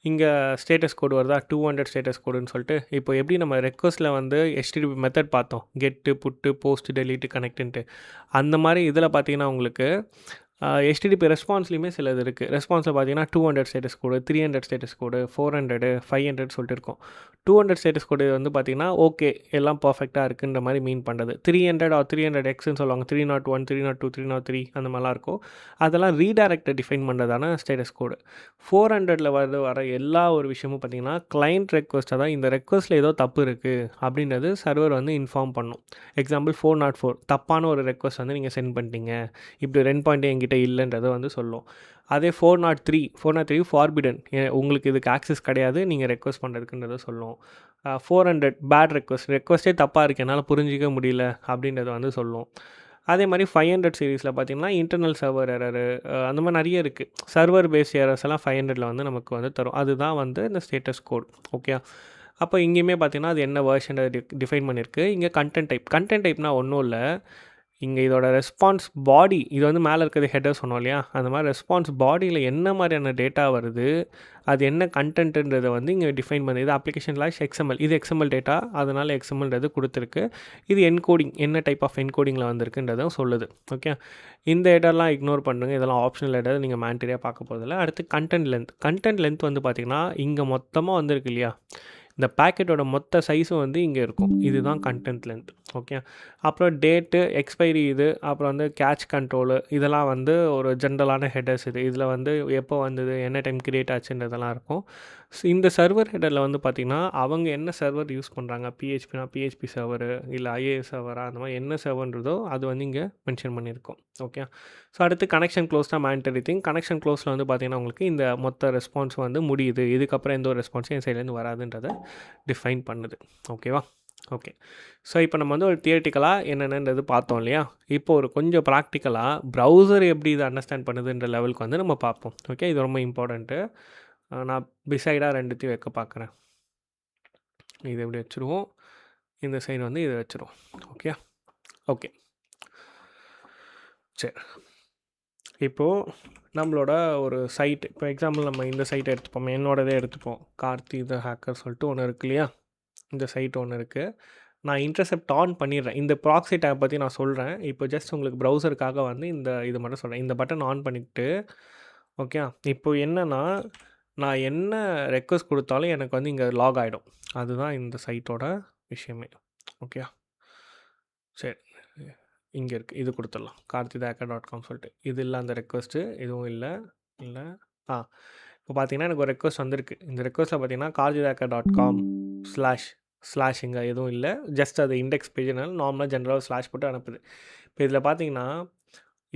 இங்கே ஸ்டேட்டஸ் கோடு வருதா, 200 ஸ்டேட்டஸ் கோடுன்னு சொல்லிட்டு. இப்போ எப்படி நம்ம ரெக்வஸ்ட்டில் வந்து HTTP மெத்தட் பார்த்தோம், கெட்டு, புட்டு, போஸ்ட், டெலீட்டு, கனெக்ட்டுன்ட்டு. அந்த மாதிரி இதில் பார்த்தீங்கன்னா உங்களுக்கு HTTP ரெஸ்பான்ஸ்லேயுமே சில இது இருக்குது. ரெஸ்பான்ஸில் பார்த்தீங்கன்னா 200 ஸ்டேட்டஸ் கோடு, 300 ஸ்டேட்டஸ் கோடு, 400, 500 சொல்லிட்டு இருக்கும். 200 ஸ்டேட்டஸ் கோடு வந்து பார்த்திங்கன்னா ஓகே, எல்லாம் பர்ஃபெக்டாக இருக்குன்ற மாதிரி மீன் பண்ணுறது. 300 or 300Xன்னு சொல்லுவாங்க, 301, 302, 303 அந்த மாதிரிலாம் இருக்கும். அதெல்லாம் ரீடைரக்டை டிஃபைன் பண்ணுறதான ஸ்டேட்டஸ் கோடு. 400ல் வர எல்லா ஒரு விஷயமும் பார்த்திங்கன்னா கிளைண்ட் ரெக்வஸ்ட்டாக தான். இந்த ரெக்வஸ்ட்டில் ஏதோ தப்பு இருக்குது அப்படின்றது சர்வர் வந்து இன்ஃபார்ம் பண்ணும். எக்ஸாம்பிள் 404 தப்பான ஒரு ரெக்வஸ்ட் வந்து நீங்கள் சென்ட் பண்ணிட்டீங்க, இப்படி 2 எங்கிட்ட இல்லைன்றதை வந்து சொல்லும். அதே 403 ஃபார்பிடன், உங்களுக்கு இதுக்கு ஆக்சஸ் கிடையாது, நீங்கள் ரெக்வஸ்ட் பண்ணுறதுக்குன்றதை சொல்லும். 400 பேட் ரெக்வஸ்ட்டே தப்பாக இருக்குது, என்னால் புரிஞ்சிக்க முடியல அப்படின்றத வந்து சொல்லும். அதே மாதிரி 500 சீரீஸில் பார்த்திங்கன்னா இன்டர்னல் சர்வர் எரரு, அந்த மாதிரி நிறைய இருக்குது. சர்வர் பேஸ் எரர்ஸ் எல்லாம் 500ல் வந்து நமக்கு வந்து தரும். அதுதான் வந்து இந்த ஸ்டேட்டஸ் கோட். ஓகே, அப்போ இங்கேயுமே பார்த்திங்கன்னா அது என்ன வேர்ஷன் டிஃபைன் பண்ணியிருக்கு. இங்கே கண்டென்ட் டைப்னால் ஒன்றும் இல்லை, இங்கே இதோட ரெஸ்பான்ஸ் பாடி, இது வந்து மேலே இருக்கிறது ஹெட்டர் சொன்னோம் இல்லையா, அந்த மாதிரி ரெஸ்பான்ஸ் பாடியில் என்ன மாதிரியான டேட்டா வருது, அது என்ன கண்டென்ட்டுன்றதை வந்து இங்கே டிஃபைன் பண்ணுது. இது application/XML, இது XML டேட்டா, அதனால் XMLன்றது கொடுத்துருக்கு. இது என்கோடிங், என்ன டைப் ஆஃப் என்கோடிங்கில் வந்திருக்குன்றதும் சொல்லுது. ஓகே, இந்த ஹெட்டர்லாம் இக்னோர் பண்ணுங்கள், இதெல்லாம் ஆப்ஷனல் ஹெட்டர், நீங்கள் மேண்டரியாக பார்க்க போகிறதில்ல. அடுத்து கண்டென்ட் லென்த் வந்து பார்த்திங்கன்னா இங்கே மொத்தமாக வந்திருக்கு இல்லையா, இந்த பேக்கெட்டோட மொத்த சைஸும் வந்து இங்கே இருக்கும். இதுதான் கண்டென்ட் லென்த். ஓகே. அப்புறம் டேட்டு, எக்ஸ்பைரி இது, அப்புறம் வந்து கேட்ச் கண்ட்ரோலு, இதெல்லாம் வந்து ஒரு ஜென்ரலான ஹெடர்ஸ் இது. இதில் வந்து எப்போ வந்தது, என்ன டைம் கிரியேட் ஆச்சுன்றதெல்லாம் இருக்கும். இந்த சர்வர் ஹெடரில் வந்து பார்த்திங்கன்னா அவங்க என்ன சர்வர் யூஸ் பண்ணுறாங்க, பிஹெச்பினா பிஹெச்பி சர்வரு இல்லை ஐஏஎஸ் சர்வரா, அந்த மாதிரி என்ன சர்வர்ன்றதோ அது வந்து இங்கே மென்ஷன் பண்ணியிருக்கோம். ஓகே. ஸோ அடுத்து கனெக்ஷன் க்ளோஸ் தான் மேண்டரி திங். கனெக்ஷன் க்ளோஸில் வந்து பார்த்திங்கன்னா உங்களுக்கு இந்த மொத்த ரெஸ்பான்ஸ் வந்து முடியுது, இதுக்கப்புறம் எந்த ஒரு ரெஸ்பான்ஸும் என் சைட்லேருந்து வராதுன்றதை டிஃபைன் பண்ணுது. ஓகேவா? ஓகே. ஸோ இப்போ நம்ம வந்து ஒரு தியரிட்டிக்கலாக என்னென்னது பார்த்தோம் இல்லையா? இப்போ ஒரு கொஞ்சம் ப்ராக்டிக்கலாக ப்ரௌசர் எப்படி இதை அண்டர்ஸ்டாண்ட் பண்ணுதுன்ற லெவலுக்கு வந்து நம்ம பார்ப்போம். ஓகே. இது ரொம்ப இம்பார்ட்டண்ட்டு. நான் பிசைடாக ரெண்டுத்தையும் வைக்க பார்க்குறேன். இது எப்படி வச்சுருவோம், இந்த சைடு வந்து இதை வச்சுருவோம். ஓகே. ஓகே சரி. இப்போது நம்மளோட ஒரு சைட்டு, இப்போ எக்ஸாம்பிள் நம்ம இந்த சைட்டை எடுத்துப்போம், என்னோடதே எடுத்துப்போம். கார்த்தி த ஹேக்கர் சொல்லிட்டு ஒன்று இருக்கு இல்லையா? இந்த சைட் ஒன்று இருக்குது. நான் இன்டர்செப்ட் ஆன் பண்ணிடுறேன். இந்த ப்ராக்ஸி டேப் பற்றி நான் சொல்கிறேன். இப்போ ஜஸ்ட் உங்களுக்கு ப்ரௌசருக்காக வந்து இது மட்டும் சொல்கிறேன். இந்த பட்டன் ஆன் பண்ணிவிட்டு, ஓகே, இப்போ என்னென்னா நான் என்ன ரெக்வஸ்ட் கொடுத்தாலும் எனக்கு வந்து இங்கே லாக் ஆகிடும். அதுதான் இந்த சைட்டோட விஷயமே. ஓகே. சரி, இங்கே இருக்குது, இது கொடுத்துடலாம். karthidhaka.com சொல்லிட்டு. இது இல்லை அந்த ரெக்வஸ்ட்டு, இதுவும் இல்லை. இப்போ பார்த்தீங்கன்னா எனக்கு ஒரு ரெக்வஸ்ட் வந்திருக்கு. இந்த ரெக்வஸ்ட்டில் பார்த்தீங்கன்னா karthidhaka.com ஸ்லாஷ் இங்கே எதுவும் இல்லை. ஜஸ்ட் அது இண்டெக்ஸ் பேஜ்னால நார்மலாக ஜென்ரலாக ஸ்லாஷ் போட்டு அனுப்புது. இப்போ இதில் பார்த்தீங்கன்னா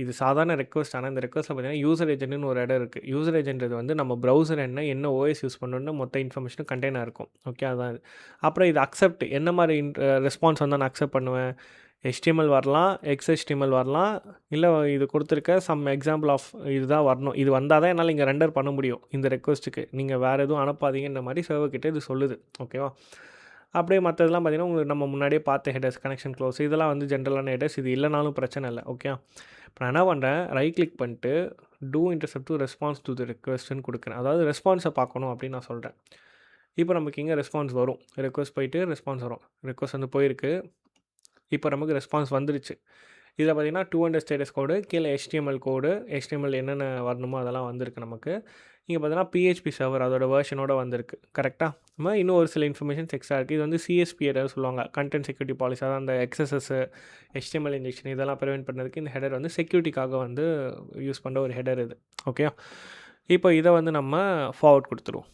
இது சாதாரண ரெக்வஸ்ட். ஆனால் இந்த ரெக்வஸ்ட்டில் பார்த்தீங்கன்னா யூசர் ஏஜென்ட்னு ஒரு இடம் இருக்குது. யூசர் ஏஜென்ட் வந்து நம்ம ப்ரௌசர் என்ன ஓஎஸ் யூஸ் பண்ணணுன்னு மொத்த இன்ஃபர்மேஷனும் கண்டெய்னாக இருக்கும். ஓகே, அதான் இது. அப்புறம் இது அக்செப்ட், என்ன மாதிரி ரெஸ்பான்ஸ் வந்து நான் அக்செப்ட் பண்ணுவேன். HTML வரலாம், XHTML வரலாம், இல்லை இது கொடுத்துருக்க சம் எக்ஸாம்பிள் ஆஃப் இதுதான் வரணும். இது வந்தால் தான் என்னால் இங்கே ரெண்டர் பண்ண முடியும் இந்த ரெக்வஸ்ட்டுக்கு. நீங்கள் வேறு எதுவும் அனுப்பாதீங்கன்ற மாதிரி சர்வர்கிட்ட இது சொல்லுது. ஓகேவா? அப்படியே மற்றதெல்லாம் பார்த்தீங்கன்னா உங்களுக்கு நம்ம முன்னாடியே பார்த்த ஹெடர்ஸ், கனெக்ஷன் க்ளோஸ், இதெல்லாம் வந்து ஜென்ரலான ஹெடர்ஸ். இது இல்லைனாலும் பிரச்சனை இல்லை. ஓகே. இப்போ நான் என்ன பண்ணுறேன், ரைட் கிளிக் பண்ணிட்டு do intercept to response to the ரெக்வஸ்ட்னு கொடுக்குறேன். அதாவது ரெஸ்பான்ஸை பார்க்கணும் அப்படின்னு நான் சொல்கிறேன். இப்போ நமக்கு இங்கே ரெஸ்பான்ஸ் வரும். ரெக்வஸ்ட் போயிட்டு ரெஸ்பான்ஸ் வரும். ரெக்வஸ்ட் வந்து போயிருக்கு. இப்போ நமக்கு ரெஸ்பான்ஸ் வந்துருச்சு. இதில் பார்த்தீங்கன்னா 200 ஸ்டேட்டஸ் கோடு, கீழே HTML கோடு, HTML என்னென்ன வரணுமோ அதெல்லாம் வந்திருக்கு நமக்கு. இங்கே பார்த்தீங்கன்னா பிஹெச்பி சர்வர் அதோட வேர்ஷனோட வந்திருக்கு. கரெக்டாக? நம்ம இன்னும் ஒரு சில இன்ஃபர்மேஷன்ஸ் எக்ஸ்ட்ரா இருக்குது. இது வந்து CSP ஏதாவது சொல்லுவாங்க, கண்டென்ட் செக்யூரிட்டி பாலிசி. அதான் அந்த XSS, HTML இன்ஜெக்ஷன் இதெல்லாம் ப்ரிவென்ட் பண்ணுறதுக்கு இந்த ஹெடர் வந்து செக்யூரிட்டிக்காக வந்து யூஸ் பண்ணுற ஒரு ஹெடர் இது. ஓகே. இப்போ இதை வந்து நம்ம ஃபார்வர்ட் கொடுத்துருவோம்.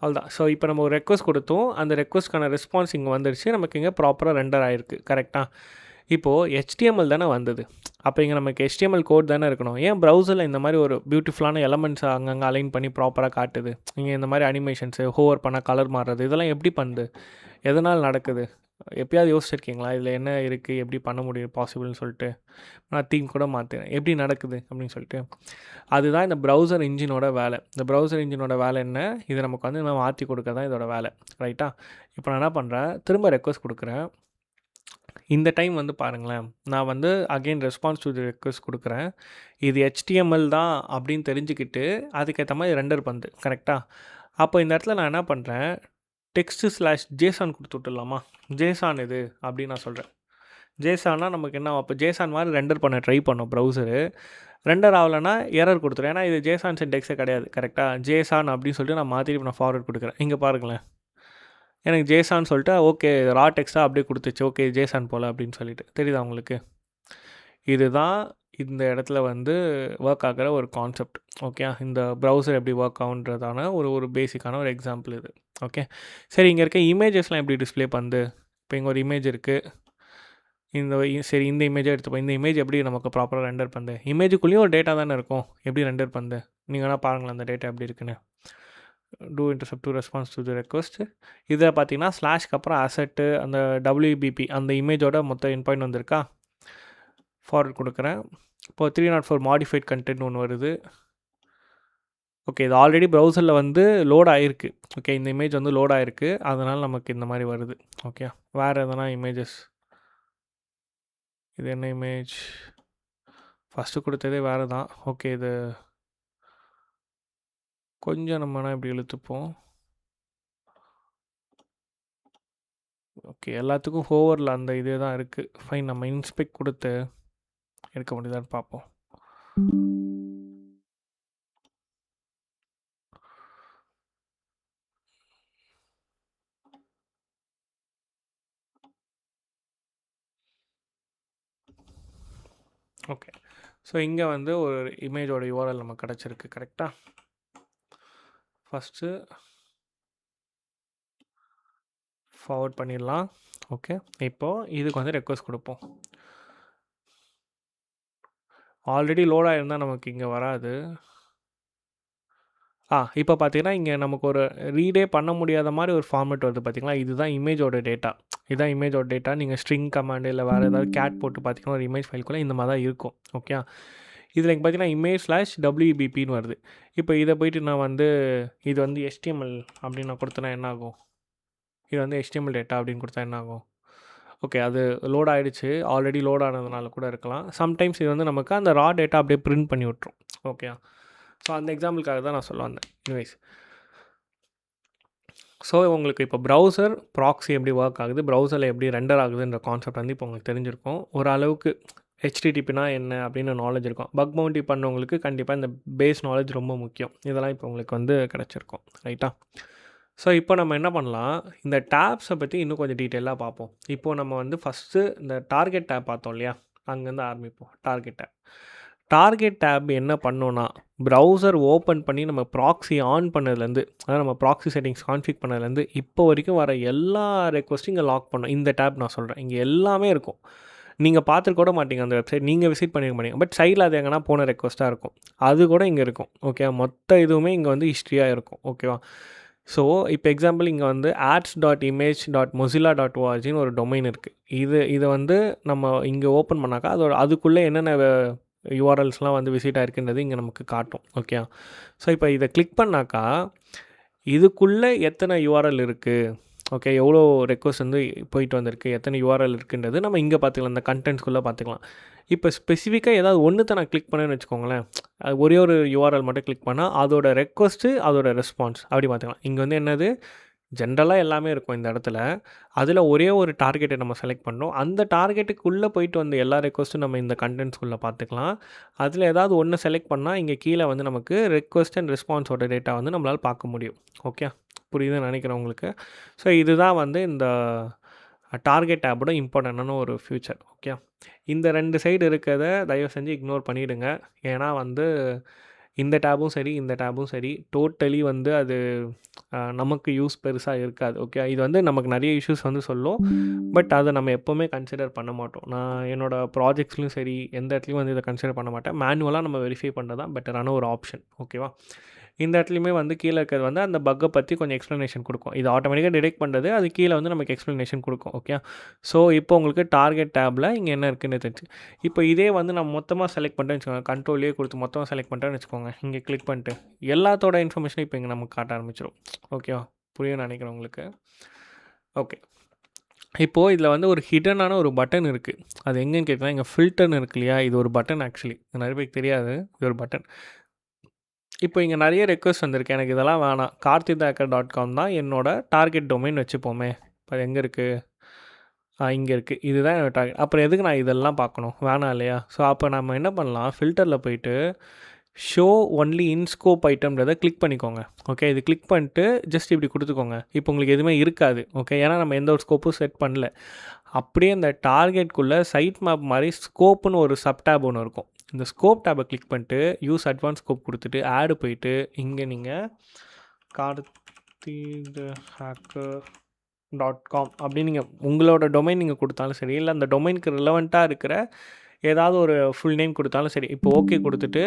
அவ்வளோதான். ஸோ இப்போ நம்ம ஒரு ரெக்வஸ்ட் கொடுத்தோம், அந்த ரெக்வஸ்ட்கான ரெஸ்பான்ஸ் இங்கே வந்துருச்சு. நமக்கு இங்கே ப்ராப்பராக ரெண்டர் ஆகிருக்கு. கரெக்டாக? இப்போது HTML தானே வந்தது. அப்போ இங்கே நமக்கு HTML கோட் தானே இருக்கணும். ஏன் ப்ரௌசரில் இந்த மாதிரி ஒரு பியூட்டிஃபுல்லான எலமெண்ட்ஸ் அங்கங்கே அலைன் பண்ணி ப்ராப்பராக காட்டுது? இங்கே இந்த மாதிரி அனிமேஷன்ஸு, ஹோவர் பண்ணால் கலர் மாறுறது, இதெல்லாம் எப்படி பண்ணுது? எதனால் நடக்குது? எப்பயாவது யோசிச்சிருக்கீங்களா? இதில் என்ன இருக்குது, எப்படி பண்ண முடியும் பாசிபிள்னு சொல்லிட்டு? நான் தீம் கூட மாற்றுறேன், எப்படி நடக்குது அப்படின்னு சொல்லிட்டு. அதுதான் இந்த ப்ரௌசர் இன்ஜினோட வேலை. இந்த ப்ரௌசர் இன்ஜினோட வேலை என்ன? இதை நமக்கு வந்து நம்ம மாற்றி கொடுக்க தான் இதோட வேலை. ரைட்டா? இப்போ நான் என்ன பண்ணுறேன், திரும்ப ரெக்வஸ்ட் கொடுக்குறேன். இந்த டைம் வந்து பாருங்களேன், நான் வந்து again response to the request கொடுக்குறேன். இது HTML தான் அப்படின்னு தெரிஞ்சுக்கிட்டு அதுக்கேற்ற மாதிரி ரெண்டர் பண்ணுது. கரெக்டாக? அப்போ இந்த இடத்துல நான் என்ன பண்ணுறேன், text/json கொடுத்து விட்டுடலாமா? ஜேசான் இது அப்படின்னு நான் சொல்கிறேன். ஜேசான்னா நமக்கு என்ன, அப்போ ஜேசான் மாதிரி ரெண்டர் பண்ண ட்ரை பண்ணோம் ப்ரௌசரு. ரெண்டர் ஆகலைன்னா எரர் கொடுத்துரும். ஏன்னா இது ஜேசான் சின்டெக்ஸே கிடையாது. கரெக்டாக? ஜேசான் அப்படின்னு சொல்லிட்டு நான் மாற்றிட்டு நான் ஃபார்வர்ட் கொடுக்குறேன். இங்கே பாருங்களேன், எனக்கு ஜேசான் சொல்லிட்டு ஓகே ரா டெக்ஸ்ட்டாக அப்படியே கொடுத்துச்சு. ஓகே ஜேசான் போல் அப்படின்னு சொல்லிட்டு. தெரியுதா உங்களுக்கு? இதுதான் இந்த இடத்துல வந்து ஒர்க் ஆகிற ஒரு கான்செப்ட். ஓகே, இந்த ப்ரௌசர் எப்படி ஒர்க் ஆகுன்றதான ஒரு பேசிக்கான ஒரு எக்ஸாம்பிள் இது. ஓகே, சரி. இங்கே இருக்க இமேஜஸ்லாம் எப்படி டிஸ்பிளே பண்ணுது? இப்போ இங்கே ஒரு இமேஜ் இருக்குது. சரி, இந்த இமேஜை எடுத்துப்போம். இந்த இமேஜ் எப்படி நமக்கு ப்ராப்பராக ரெண்டர் பண்ணுது? இமேஜுக்குள்ளேயும் ஒரு டேட்டா தானே இருக்கும். எப்படி ரெண்டர் பண்ணுது? நீங்கள் வேணால் பாருங்களேன் அந்த டேட்டா எப்படி இருக்குன்னு. Do intercept to response to the request. இதில் பார்த்தீங்கன்னா ஸ்லாஷ்க்கு அப்புறம் அசெட்டு, அந்த WBP அந்த இமேஜோட மொத்த என் பாயிண்ட் வந்திருக்கா? ஃபார்வர்ட் கொடுக்குறேன். இப்போது 304 மாடிஃபைட் கண்டென்ட் ஒன்று வருது. ஓகே, இது ஆல்ரெடி ப்ரௌசரில் வந்து லோட் ஆகிருக்கு. ஓகே, இந்த இமேஜ் வந்து லோட் ஆகிருக்கு, அதனால் நமக்கு இந்த மாதிரி வருது. ஓகே, வேறு எதனா இமேஜஸ்? இது என்ன இமேஜ்? ஃபஸ்ட்டு கொடுத்ததே வேறு தான். ஓகே, இது கொஞ்சம் நம்மனா இப்படி இழுத்துப்போம். ஓகே, எல்லாத்துக்கும் ஹோவரில் அந்த இதே தான் இருக்குது. ஃபைன், நம்ம இன்ஸ்பெக்ட் கொடுத்து எடுக்க முடியுதான்னு பார்ப்போம். ஓகே. ஸோ இங்கே வந்து ஒரு இமேஜோட யூஆர்எல் நமக்கு கிடச்சிருக்கு கரெக்டாக. ஃபஸ்ட்டு ஃபார்வர்ட் பண்ணிடலாம். ஓகே, இப்போது இதுக்கு வந்து ரெக்வஸ்ட் கொடுப்போம். ஆல்ரெடி லோட் ஆகிருந்தால் நமக்கு இங்கே வராது. இப்போ பார்த்தீங்கன்னா இங்கே நமக்கு ஒரு ரீடே பண்ண முடியாத மாதிரி ஒரு ஃபார்மேட் வருது பார்த்தீங்களா. இதுதான் இமேஜோட டேட்டா. இதுதான் இமேஜோட டேட்டா. நீங்கள் ஸ்ட்ரிங் கமாண்டு இல்லை வேறு ஏதாவது கேட் போட்டு பார்த்தீங்கன்னா ஒரு இமேஜ் ஃபைல்குள்ளே இந்த மாதிரி தான் இருக்கும். ஓகே, இதில் இங்கே பார்த்தீங்கன்னா image/webpன்னு வருது. இப்போ இதை போயிட்டு நான் வந்து இது வந்து HTML அப்படின்னு நான் கொடுத்தேன்னா என்ன ஆகும்? இது வந்து HTML டேட்டா அப்படின்னு கொடுத்தா என்ன ஆகும்? ஓகே, அது லோட் ஆகிடுச்சு. ஆல்ரெடி லோட் ஆனதுனால கூட இருக்கலாம். சம்டைம்ஸ் இது வந்து நமக்கு அந்த ரா டேட்டா அப்படியே பிரிண்ட் பண்ணி விட்ரும். ஓகே, ஸோ அந்த எக்ஸாம்பிளுக்காக தான் நான் சொல்ல வந்தேன். எனிவேஸ், ஸோ உங்களுக்கு இப்போ ப்ரௌசர் ப்ராக்ஸி எப்படி ஒர்க் ஆகுது, ப்ரௌசரில் எப்படி ரெண்டர் ஆகுதுன்ற கான்செப்ட் வந்து இப்போ உங்களுக்கு தெரிஞ்சிருக்கும். ஓரளவுக்கு HTTPனா என்ன அப்படின்னு நாலேஜ் இருக்கும். பக் பவுண்டி பண்ணவங்களுக்கு கண்டிப்பாக இந்த பேஸ் நாலேஜ் ரொம்ப முக்கியம். இதெல்லாம் இப்போ உங்களுக்கு வந்து கிடச்சிருக்கும். ரைட்டா? ஸோ இப்போ நம்ம என்ன பண்ணலாம், இந்த டேப்ஸை பற்றி இன்னும் கொஞ்சம் டீட்டெயிலாக பார்ப்போம். இப்போது நம்ம வந்து ஃபஸ்ட்டு இந்த டார்கெட் டேப் பார்த்தோம் இல்லையா, அங்கேருந்து ஆரம்பிப்போம். டார்கெட் டேப் என்ன பண்ணோன்னா, ப்ரௌசர் ஓப்பன் பண்ணி நம்ம ப்ராக்ஸி ஆன் பண்ணதுலேருந்து, அதாவது நம்ம ப்ராக்ஸி செட்டிங்ஸ் கான்ஃபிக் பண்ணதுலேருந்து இப்போ வரைக்கும் வர எல்லா ரெக்வஸ்ட்டும் இங்கே லாக் பண்ணோம். இந்த டேப் நான் சொல்கிறேன், இங்கே எல்லாமே இருக்கும். நீங்கள் பார்த்துருக்க கூட மாட்டீங்க அந்த வெப்சைட், நீங்கள் விசிட் பண்ணிக்க மாட்டீங்க. பட் சைடில் அது எங்கன்னா போன ரெக்வஸ்ட்டாக இருக்கும், அது கூட இங்கே இருக்கும். ஓகே, மொத்த இதுவுமே இங்கே வந்து ஹிஸ்ட்ரியாக இருக்கும். ஓகேவா? ஸோ இப்போ எக்ஸாம்பிள் இங்கே வந்து ads.image.mozilla.orgன்னு ஒரு டொமைன் இருக்குது. இதை வந்து நம்ம இங்கே ஓப்பன் பண்ணாக்கா அதுக்குள்ளே என்னென்ன யூஆர்எல்ஸ்லாம் வந்து விசிட் ஆகிருக்குன்றது இங்கே நமக்கு காட்டும். ஓகே, ஸோ இப்போ இதை கிளிக் பண்ணாக்கா இதுக்குள்ளே எத்தனை யூஆர்எல் இருக்குது, ஓகே, எவ்வளோ ரெக்வஸ்ட் வந்து போயிட்டு வந்திருக்கு, எத்தனை யூஆர்எல் இருக்குன்றது நம்ம இங்கே பார்த்துக்கலாம். இந்த கண்டென்ட்ஸ்குள்ளே பார்த்துக்கலாம். இப்போ ஸ்பெசிஃபிக்காக ஏதாவது ஒன்றுத்தை நான் கிளிக் பண்ணேன்னு வச்சுக்கோங்களேன், அது ஒரே ஒரு யூஆர்எல் மட்டும் கிளிக் பண்ணால் அதோட ரெக்வஸ்ட்டு அதோட ரெஸ்பான்ஸ் அப்படி பார்த்துக்கலாம். இங்கே வந்து என்னது, ஜென்ரலாக எல்லாமே இருக்கும் இந்த இடத்துல. அதில் ஒரே ஒரு டார்கெட்டை நம்ம செலக்ட் பண்ணோம். அந்த டார்கெட்டுக்குள்ளே போயிட்டு வந்த எல்லா ரெக்வஸ்ட்டும் நம்ம இந்த கண்டென்ட்ஸ்குள்ளே பார்த்துக்கலாம். அதில் ஏதாவது ஒன்று செலக்ட் பண்ணால் இங்கே கீழே வந்து நமக்கு ரெக்வஸ்ட் அண்ட் ரெஸ்பான்ஸோட டேட்டா வந்து நம்மளால் பார்க்க முடியும். ஓகே, புரியுதுன்னு நினைக்கிறேன் உங்களுக்கு. ஸோ இதுதான் வந்து இந்த டார்கெட் டேப்போட இம்பார்ட்டண்டான ஒரு ஃபியூச்சர். ஓகே, இந்த 2 சைடு இருக்கிறத தயவு செஞ்சு இக்னோர் பண்ணிவிடுங்க. ஏன்னா வந்து இந்த டேபும் சரி இந்த டேபும் சரி டோட்டலி வந்து அது நமக்கு யூஸ் பெருசாக இருக்காது. ஓகே, இது வந்து நமக்கு நிறைய இஷ்யூஸ் வந்து சொல்லும். பட் அதை நம்ம எப்போவுமே கன்சிடர் பண்ண மாட்டோம். நான் என்னோடய ப்ராஜெக்ட்ஸ்லையும் சரி எந்த இடத்துலையும் வந்து இதை கன்சிடர் பண்ண மாட்டேன். மேனுவலாக நம்ம வெரிஃபை பண்ணுறது தான் பெட்டரான ஒரு ஆப்ஷன். ஓகேவா? இந்த இடத்துலையுமே வந்து கீழே இருக்கிறது வந்து அந்த பக்கை பற்றி கொஞ்சம் எக்ஸ்ப்ளனேஷன் கொடுக்கும். இது ஆட்டோமேட்டிக்காக டிடெக்ட் பண்ணுறது, அது கீழே வந்து நமக்கு எக்ஸ்ப்ளனேஷன் கொடுக்கும். ஓகே, ஸோ இப்போ உங்களுக்கு டார்கெட் டேப்பில் இங்கே என்ன இருக்குன்னு தெரிஞ்சு, இப்போ இதே வந்து நான் மொத்தமாக செலக்ட் பண்ணிட்டேன்னு வச்சுக்கோங்க, கண்ட்ரோலே கொடுத்து மொத்தமாக செலக்ட் பண்ணிட்டேன்னு வச்சுக்கோங்க, இங்கே கிளிக் பண்ணிட்டு எல்லாத்தோட இன்ஃபர்மேஷனும் இப்போ இங்கே நமக்கு காட்ட ஆரம்பிச்சிடும். ஓகேவா? புரியும் நினைக்கிறேன் உங்களுக்கு. ஓகே, இப்போது இதில் வந்து ஒரு ஹிடனான ஒரு பட்டன் இருக்குது. அது எங்கேன்னு கேட்குறேன், இங்கே ஃபில்டர்னு இருக்கு இல்லையா, இது ஒரு பட்டன். ஆக்சுவலி நிறைய பேருக்கு தெரியாது, இது ஒரு பட்டன். இப்போ இங்கே நிறைய ரெக்வஸ்ட் வந்திருக்கு, எனக்கு இதெல்லாம் வேணாம். karthikthakar.com தான் என்னோடய டார்கெட் டொமைன் வச்சுப்போமே. இப்போ அது எங்கே இருக்குது, இங்கே இருக்குது. இதுதான் என்னோடய டார்கெட். அப்புறம் எதுக்கு நான் இதெல்லாம் பார்க்கணும், வேணாம் இல்லையா? ஸோ அப்போ நம்ம என்ன பண்ணலாம், ஃபில்டரில் போயிட்டு ஷோ ஒன்லி இன் ஸ்கோப் ஐட்டம்ன்றதை கிளிக் பண்ணிக்கோங்க. ஓகே, இது கிளிக் பண்ணிட்டு ஜஸ்ட் இப்படி கொடுத்துக்கோங்க. இப்போ உங்களுக்கு எதுவுமே இருக்காது. ஓகே, ஏன்னா நம்ம எந்த ஒரு ஸ்கோப்பும் செட் பண்ணல. அப்படியே இந்த டார்கெட்குள்ளே சைட் மேப் மாதிரி ஸ்கோப்புன்னு ஒரு சப் டேப் ஒன்று இருக்கும். இந்த ஸ்கோப் டேப்பை கிளிக் பண்ணிட்டு யூஸ் அட்வான்ஸ் ஸ்கோப் கொடுத்துட்டு ஆடு போயிட்டு இங்கே நீங்கள் karthikthakar.com அப்படின்னு நீங்கள் உங்களோட டொமைன் நீங்கள் கொடுத்தாலும் சரி, இல்லை அந்த டொமைனுக்கு ரிலவெண்ட்டாக இருக்கிற ஏதாவது ஒரு ஃபுல் நேம் கொடுத்தாலும் சரி. இப்போ ஓகே கொடுத்துட்டு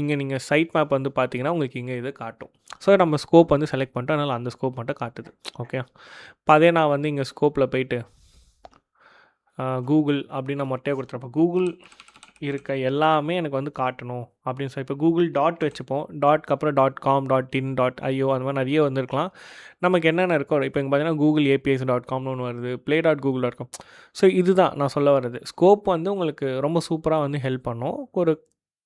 இங்கே நீங்கள் சைட் மேப் வந்து பார்த்தீங்கன்னா உங்களுக்கு இங்கே இது காட்டும். ஸோ நம்ம ஸ்கோப் வந்து செலக்ட் பண்ணிட்டோம், அதனால் அந்த ஸ்கோப் மட்டும் காட்டுது. ஓகே, இப்போ அதே நான் வந்து இங்கே ஸ்கோப்பில் போயிட்டு கூகுள் அப்படின்னு நான் மொட்டையாக கொடுத்துருப்பேன். கூகுள் இருக்க எல்லாமே எனக்கு வந்து காட்டணும் அப்படின்னு சொல்லி இப்போ கூகுள் டாட் வச்சுப்போம். டாட்க்கு அப்புறம் .com .in .io அந்த மாதிரி நிறைய வந்துருக்கலாம். நமக்கு என்னென்ன இருக்கோ இப்போ இங்கே பார்த்தீங்கன்னா கூகுள் APIs.comனு ஒன்று வருது, play.google.com. ஸோ இதுதான் நான் சொல்ல வர்றது. ஸ்கோப் வந்து உங்களுக்கு ரொம்ப சூப்பராக வந்து ஹெல்ப் பண்ணும். ஒரு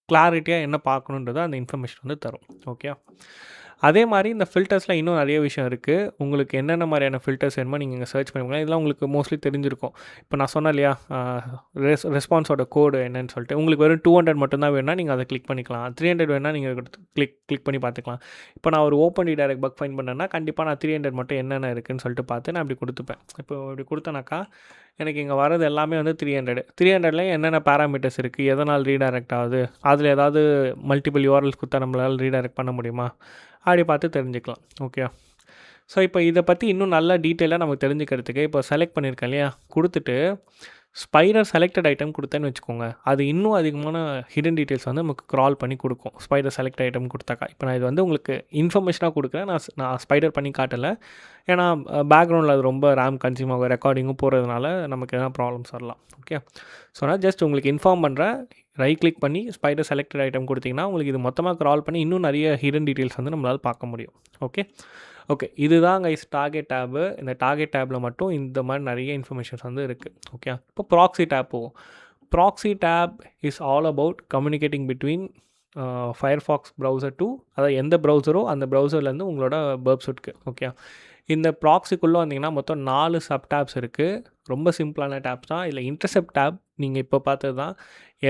கிளாரிட்டியாக என்ன பார்க்கணுன்றதை அந்த இன்ஃபர்மேஷன் வந்து தரும். ஓகே, அதே மாதிரி இந்த ஃபில்டர்ஸில் இன்னும் நிறைய விஷயம் இருக்குது. உங்களுக்கு என்னென்ன மாதிரியான ஃபில்டர்ஸ் வேணுமோ நீங்கள் இங்கே சர்ச் பண்ணிக்கலாம். இதெல்லாம் உங்களுக்கு மோஸ்ட்லி தெரிஞ்சிருக்கும். இப்போ நான் சொன்னேன் இல்லையா, ரெஸ்பான்ஸோட கோடு என்னன்னு சொல்லிட்டு, உங்களுக்கு வெறும் 200 மட்டும்தான் வேணும்னா நீங்கள் அதை கிளிக் பண்ணிக்கலாம். 300 வேணும்னா நீங்கள் கிளிக் பண்ணி பார்த்துக்கலாம். இப்போ நான் ஒரு ஓப்பன் ரீடைரக்ட் பக் ஃபைண்ட் பண்ணேன்னா கண்டிப்பாக நான் 300 மட்டும் என்னென்ன இருக்குதுன்னு சொல்லிட்டு பார்த்து நான் இப்படி கொடுத்துப்பேன். இப்போ இப்படி கொடுத்தேனாக்கா எனக்கு இங்கே வரது எல்லாமே வந்து 300ல என்னென்ன பேராமீட்டர்ஸ் இருக்குது, எதனால் ரீடைரக்ட் ஆகுது, அதில் ஏதாவது மல்டிபிள் யூஆர்எல்ஸ் கொடுத்தா நம்மளால் ரீடைரக்ட் பண்ண முடியுமா, அப்படி பார்த்து தெரிஞ்சுக்கலாம். ஓகே. ஸோ இப்போ இதை பற்றி இன்னும் நல்லா டீட்டெயிலாக நமக்கு தெரிஞ்சுக்கிறதுக்கு இப்போ செலக்ட் பண்ணியிருக்கேன் இல்லையா, கொடுத்துட்டு ஸ்பைடர் செலக்டட் ஐட்டம் கொடுத்தேன்னு வச்சுக்கோங்க, அது இன்னும் அதிகமான ஹிடன் டீட்டெயில்ஸ் வந்து நமக்கு க்ரால் பண்ணி கொடுக்கும். ஸ்பைடர் செலக்ட் ஐட்டம் கொடுத்தாக்கா, இப்போ நான் இது வந்து உங்களுக்கு இன்ஃபர்மேஷனாக கொடுக்குறேன், நான் ஸ்பைடர் பண்ணி காட்டலை. ஏன்னா பேக்ரவுண்டில் அது ரொம்ப ரேம் கன்சியூம் ஆகும், ரெக்கார்டிங்கும் போகிறதுனால நமக்கு எதனா ப்ராப்ளம்ஸ் வரலாம். ஓகே. ஸோ நான் ஜஸ்ட் உங்களுக்கு இன்ஃபார்ம் பண்ணுறேன். ரைட் கிளிக் பண்ணி ஸ்பைடர் செலக்டட் ஐட்டம் கொடுத்திங்கன்னா உங்களுக்கு இது மொத்தமாக க்ரால் பண்ணி இன்னும் நிறைய ஹிடன் டீட்டெயில்ஸ் வந்து நம்மளால் பார்க்க முடியும். ஓகே. இதுதான் கைஸ் டார்கெட் டேபு. இந்த டார்கெட் டேப்பில் மட்டும் இந்த மாதிரி நிறைய இன்ஃபர்மேஷன்ஸ் வந்து இருக்குது. ஓகே. இப்போ ப்ராக்ஸி டேப் போகும். Proxy tab is all about communicating between Firefox browser to, அதாவது எந்த ப்ரௌசரோ அந்த ப்ரௌசர்லேருந்து உங்களோட பர்ப் சூட்க்கு. ஓகே. இந்த ப்ராக்ஸிக்குள்ளே வந்தீங்கன்னா மொத்தம் 4 சப் டேப்ஸ் இருக்குது. ரொம்ப சிம்பிளான டேப்ஸ் தான். இல்லை இன்டர்செப்ட் டேப் நீங்கள் இப்போ பார்த்தது தான்.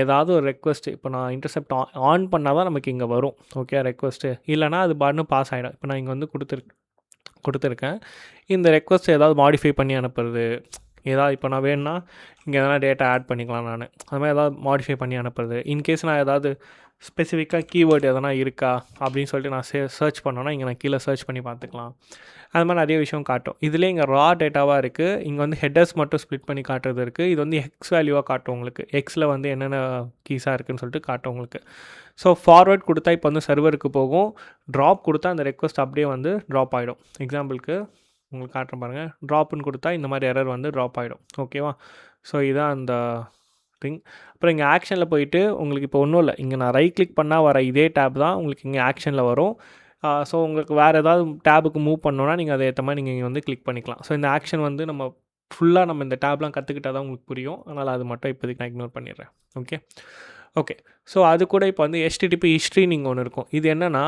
ஏதாவது ஒரு ரெக்வஸ்ட்டு இப்போ நான் இன்டர்செப்ட் ஆன் பண்ணால் தான் நமக்கு இங்கே வரும். Okay, request. இல்லைனா அது பாட்னு பாஸ் ஆகிடும். இப்போ நான் இங்கே வந்து கொடுத்துருக்கேன். இந்த ரெக்வஸ்ட் ஏதாவது மாடிஃபை பண்ணி அனுப்புறது, ஏதாவது இப்போ நான் வேணும்னா இங்கே எதனா டேட்டா ஆட் பண்ணிக்கலாம். நான் அது மாதிரி ஏதாவது மாடிஃபை பண்ணி அனுப்புறது. இன்கேஸ் நான் ஏதாவது ஸ்பெசிஃபிக்காக கீவேர்டு எதனா இருக்கா அப்படின்னு சொல்லிட்டு நான் சர்ச் பண்ணோன்னா இங்கே நான் கீழே சர்ச் பண்ணி பார்த்துக்கலாம். அது மாதிரி நிறைய விஷயம் காட்டும். இதிலே இங்கே ரா டேட்டாவாக இருக்குது. இங்கே வந்து ஹெட்டர்ஸ் மட்டும் ஸ்ப்ளிட் பண்ணி காட்டுறது இருக்குது. இது வந்து எக்ஸ் வேல்யூவாக காட்டும் உங்களுக்கு. எக்ஸில் வந்து என்னென்ன கீஸாக இருக்குதுன்னு சொல்லிட்டு காட்டும் உங்களுக்கு. ஸோ ஃபார்வர்ட் கொடுத்தா இப்போ வந்து சர்வருக்கு போகும். ட்ராப் கொடுத்தா அந்த ரெக்வஸ்ட் அப்படியே வந்து ட்ராப் ஆகிடும். எக்ஸாம்பிளுக்கு உங்களுக்கு காட்டுற பாருங்கள். ட்ராப்புன்னு கொடுத்தா இந்த மாதிரி எரர் வந்து ட்ராப் ஆகிடும். ஓகேவா? ஸோ இதான் அந்த திங். அப்புறம் இங்கே ஆக்ஷனில் போயிட்டு உங்களுக்கு இப்போ ஒன்றும் இல்லை, இங்கே நான் ரைட் கிளிக் பண்ணால் வர இதே டேப் தான் உங்களுக்கு இங்கே ஆக்ஷனில் வரும். ஸோ உங்களுக்கு வேறு ஏதாவது டேபுக்கு மூவ் பண்ணோன்னா நீங்கள் அதை ஏற்ற மாதிரி நீங்கள் இங்கே வந்து கிளிக் பண்ணிக்கலாம். ஸோ இந்த ஆக்ஷன் வந்து நம்ம இந்த டேப்லாம் கற்றுக்கிட்டால் தான் உங்களுக்கு புரியும். அதனால் அது மட்டும் இப்போதைக்கு நான் இக்னோர் பண்ணிடுறேன். ஓகே. ஸோ அது கூட இப்போ வந்து HTTP ஹிஸ்ட்ரின்னு ஒன்று இருக்கும். இது என்னென்னா